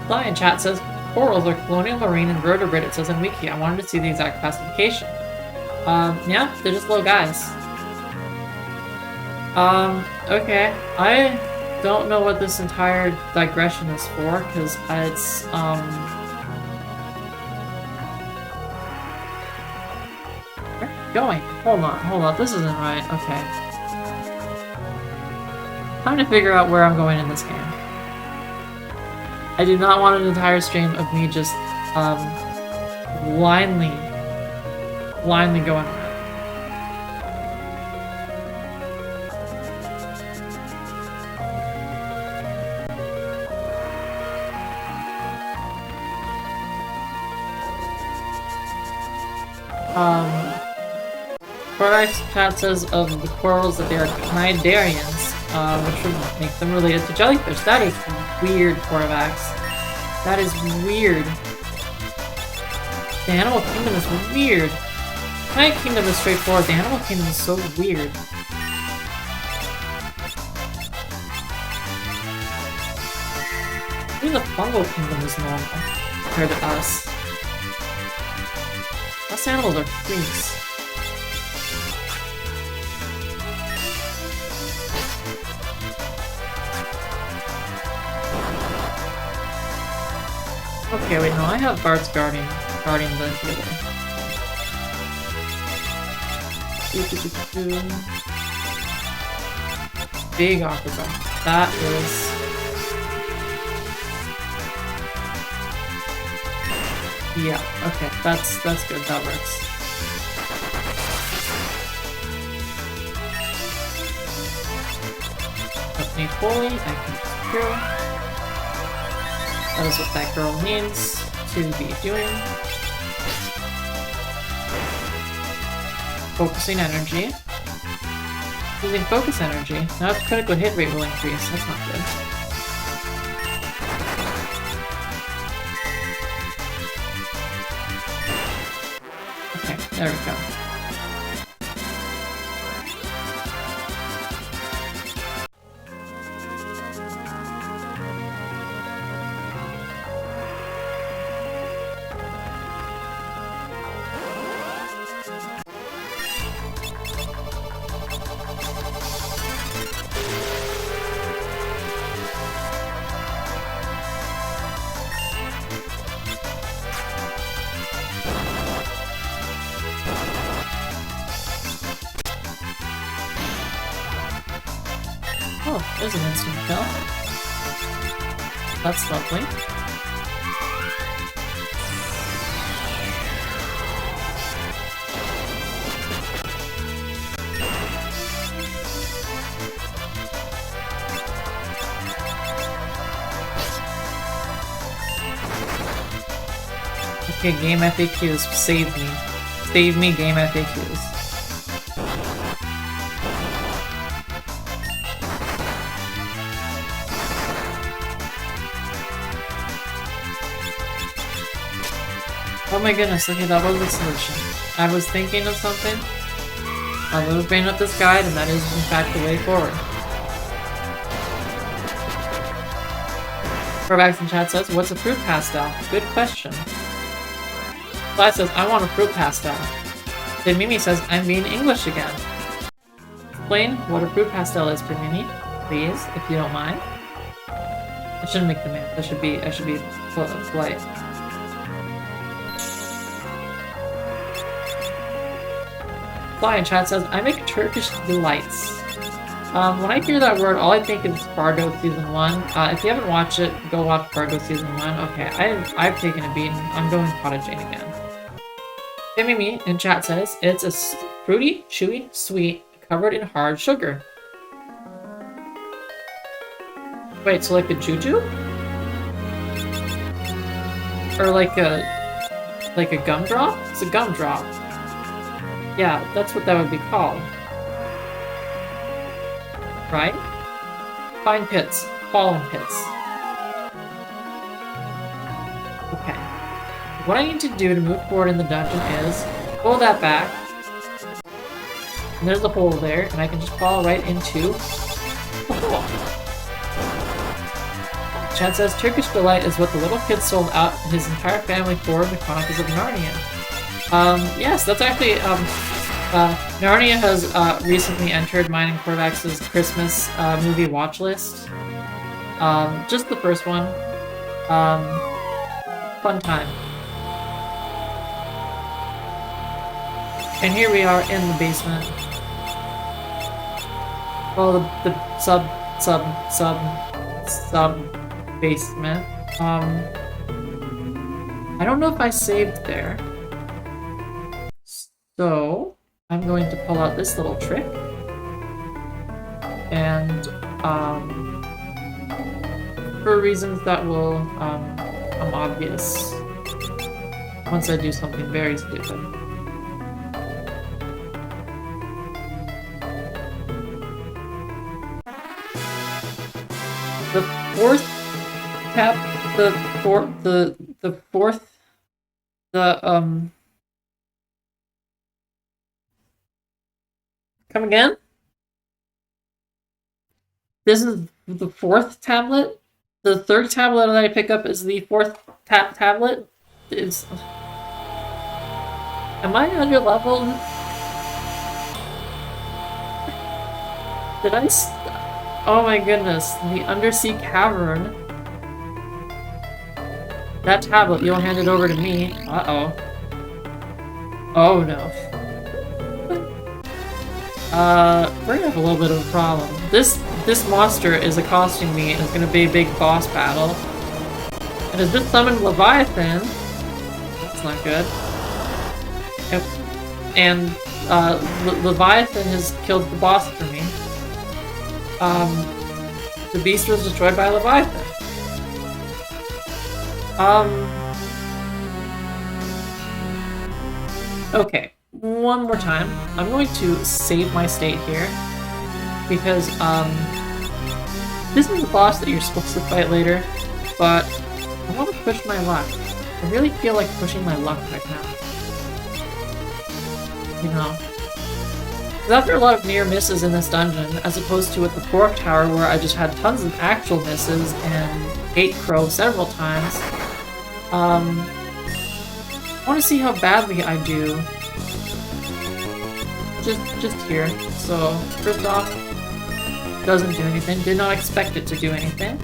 Fly in chat says, corals are colonial, marine, and vertebrate, it says in Wiki. I wanted to see the exact classification. Yeah, they're just little guys. Okay. I don't know what this entire digression is for, because it's, where are you going? Hold on, this isn't right. Okay. Time to figure out where I'm going in this game. I do not want an entire stream of me just, blindly going around. Correct chat says of the corals that they are cnidarians, which would make them related to jellyfish. That is weird, Corvax. That is weird. The animal kingdom is weird. Plant kingdom is straightforward. The animal kingdom is so weird. Even the fungal kingdom is normal compared to us. Us animals are freaks. Okay, wait, no, I have Bart's guarding the healer. Big aqueduct. That is... Yeah, okay, that's good, that works. Don't need holy, I can cure. That is what that girl needs to be doing. Focusing energy. Using focus energy. Now its critical hit rate will increase. That's not good. Okay, there we go. Oh, there's an instant kill. That's lovely. Okay, game FAQs, save me. Save me, game FAQs. Oh my goodness, okay, that was the solution. I was thinking of something. I was bringing up this guide, and that is in fact the way forward. Corvax in chat says, what's a fruit pastel? Good question. Fly says, I want a fruit pastel. Then Mimi says, I'm being English again. Explain what a fruit pastel is, Mimi, please, if you don't mind. I shouldn't make the man. I should be polite. Fly in chat says, I make Turkish delights. When I hear that word, all I think is Fargo Season 1. If you haven't watched it, go watch Fargo Season 1. Okay, I've taken a beating. I'm going Cottage Jane again. Mimi in chat says, it's a fruity, chewy, sweet, covered in hard sugar. Wait, so like a juju? Or like a gumdrop? It's a gumdrop. Yeah, that's what that would be called. Right? Fine pits. Fallen pits. Okay. What I need to do to move forward in the dungeon is pull that back. And there's a hole there, and I can just fall right into Chad says, Turkish Delight is what the little kid sold out his entire family for in the Chronicles of Narnia. Yes, that's actually, Narnia has, recently entered mine and Korvax's Christmas, movie watch list. Just the first one. Fun time. And here we are in the basement. Well, the sub basement. I don't know if I saved there. So, I'm going to pull out this little trick. And, for reasons that will, become obvious once I do something very stupid. The fourth tab, come again? This is the fourth tablet? The third tablet that I pick up is the fourth tablet? Am I under level? Did I oh my goodness, the undersea cavern. That tablet, you'll hand it over to me. Uh-oh. Oh no. We're gonna have a little bit of a problem. This monster is accosting me and it's gonna be a big boss battle. And has just summoned Leviathan. That's not good. And, Leviathan has killed the boss for me. The beast was destroyed by Leviathan. Okay, one more time. I'm going to save my state here. Because, this is the boss that you're supposed to fight later, but I want to push my luck. I really feel like pushing my luck right now. You know? Because after a lot of near misses in this dungeon, as opposed to at the Fork Tower where I just had tons of actual misses and ate crow several times, I want to see how badly I do. Just here. So, first off, doesn't do anything. Did not expect it to do anything.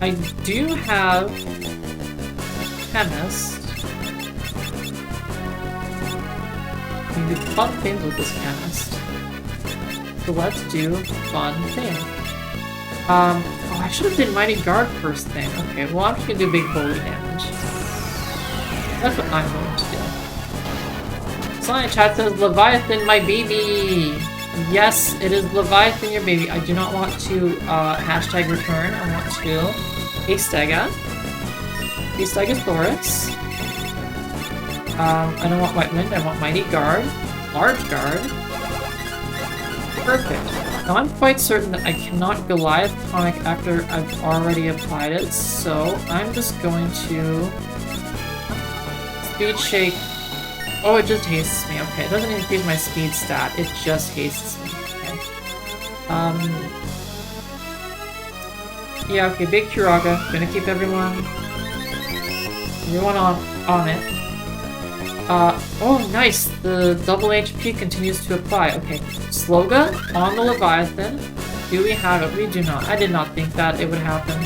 I do have Chemist. You can do fun things with this Chemist. So let's do fun thing. Oh, I should have did Mighty Guard first thing. Okay, well I'm just gonna do big holy damage. That's what I'm going to do. Sonic Chat says, Leviathan, my baby! Yes, it is Leviathan, your baby. I do not want to hashtag return. I want to Astega. Astegosaurus. I don't want White Wind, I want Mighty Guard. Large Guard. Perfect. Now I'm quite certain that I cannot Goliath Tonic after I've already applied it, so I'm just going to Speed Shake. Oh, it just hastes me. Okay, it doesn't increase my speed stat, it just hastes me. Okay. Yeah, okay, big Kiraga. Gonna keep everyone on it. Oh nice! The double HP continues to apply. Okay, Sloga on the Leviathan. Do we have it? We do not. I did not think that it would happen.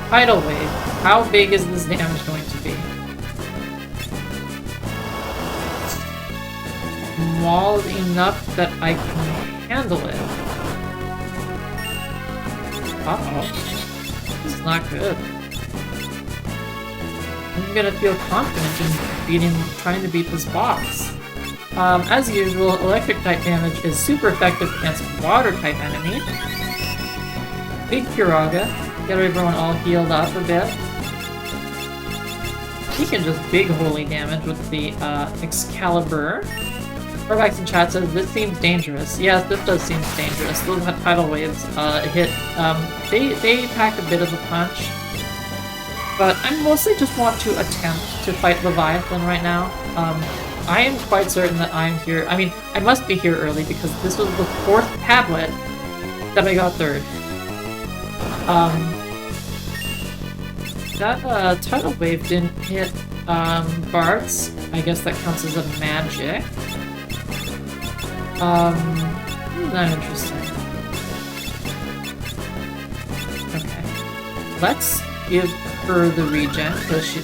Tidal Wave. How big is this damage going to be? Small enough that I can handle it. Uh-oh. This is not good. I'm gonna feel confident in trying to beat this boss. As usual, electric type damage is super effective against water type enemy. Big Kiraga, get everyone all healed up a bit. He can just big holy damage with the Excalibur. Corvax in chat says, this seems dangerous. Yes, this does seem dangerous. Those tidal waves hit, they pack a bit of a punch. But I mostly just want to attempt to fight Leviathan right now. I am quite certain that I'm here. I mean, I must be here early because this was the fourth tablet That I got third. That tidal wave didn't hit Bart's. I guess that counts as a magic. Not interesting. Okay. Let's give her the regen because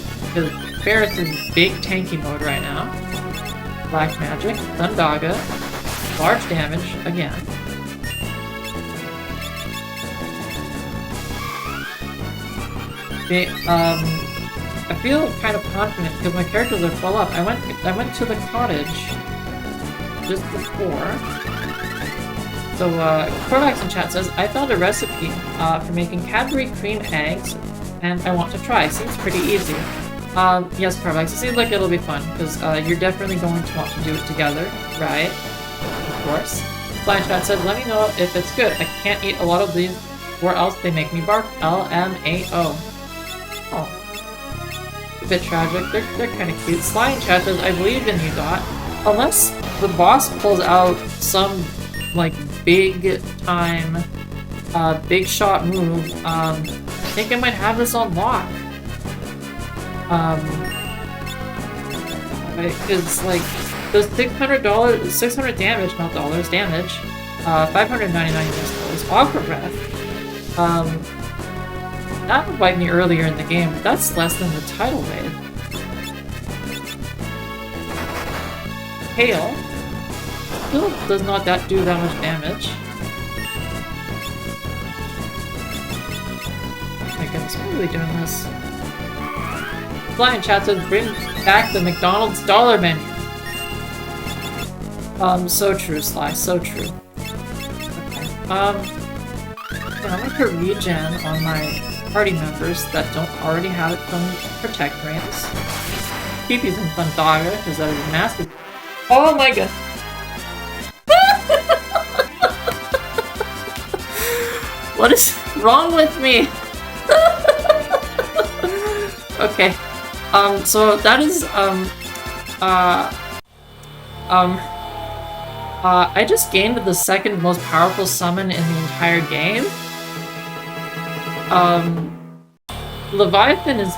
Barrett's in big tanky mode right now. Black magic, Thundaga, large damage again. I feel kind of confident because my characters are full up. I went to the cottage just before. So Corvax in chat says, I found a recipe for making Cadbury cream eggs and I want to try. Seems pretty easy. Yes, Corvax, it seems like it'll be fun because you're definitely going to want to do it together, right? Of course. Flying chat says, let me know if it's good. I can't eat a lot of these or else they make me bark. LMAO. Oh. A bit tragic. They're kind of cute. Sly in chat says, I believe in you, Dot. Unless the boss pulls out some, like, big time, big shot move, I think I might have this on lock. Because, like, those $600, 600 damage, not dollars, damage, 599 US dollars, Aqua Breath, that would wipe me earlier in the game, but that's less than the tidal wave. Hail still does not do that much damage. Oh my goodness, why are we doing this? Flying chat says, bring back the McDonald's dollar menu. So true, Sly, so true. Okay. Yeah, I'm gonna put regen on my party members that don't already have it from Protect Rings. PP's in Thundaga, because that is massive. Oh my god! What is wrong with me? Okay. So that is, I just gained the second most powerful summon in the entire game. Leviathan is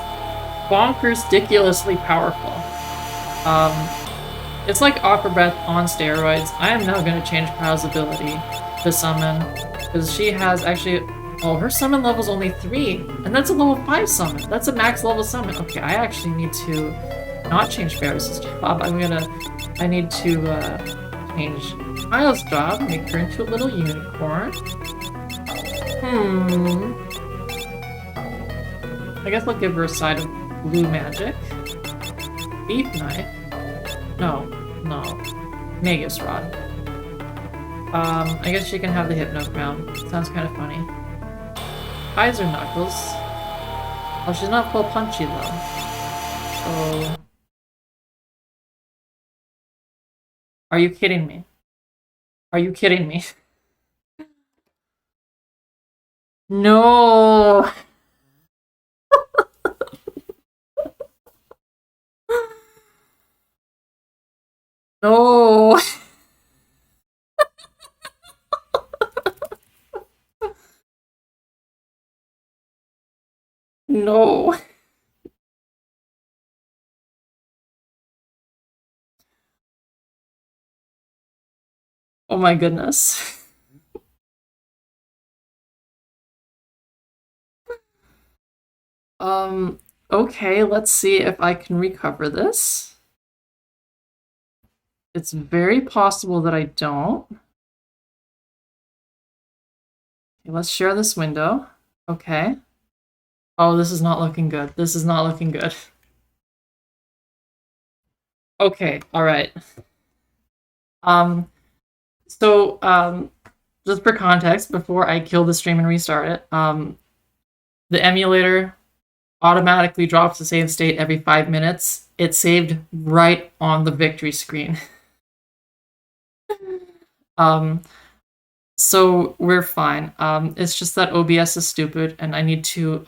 bonkers ridiculously powerful. It's like Aqua Breath on steroids. I am now going to change Kyle's ability to summon, because she has actually... Oh, her summon level's only 3, and that's a level 5 summon. That's a max level summon. Okay, I actually need to not change Ferris's job. I need to change Kyle's job, make her into a little unicorn. I guess I'll give her a side of blue magic. Beef knife. No. Magus rod. I guess she can have the Hypno Crown. Sounds kind of funny. Eyes or Knuckles. Oh, she's not full punchy though. So... Are you kidding me? Are you kidding me? No! No! No! Oh my goodness. Okay, let's see if I can recover this. It's very possible that I don't. Okay, let's share this window. Okay. Oh, this is not looking good. This is not looking good. Okay, alright. Just for context, before I kill the stream and restart it, the emulator automatically drops the save state every 5 minutes. It saved right on the victory screen. So we're fine. It's just that OBS is stupid and I need to,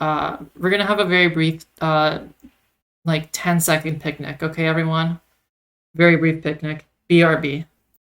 we're gonna have a very brief, like 10-second picnic, okay everyone? Very brief picnic. BRB.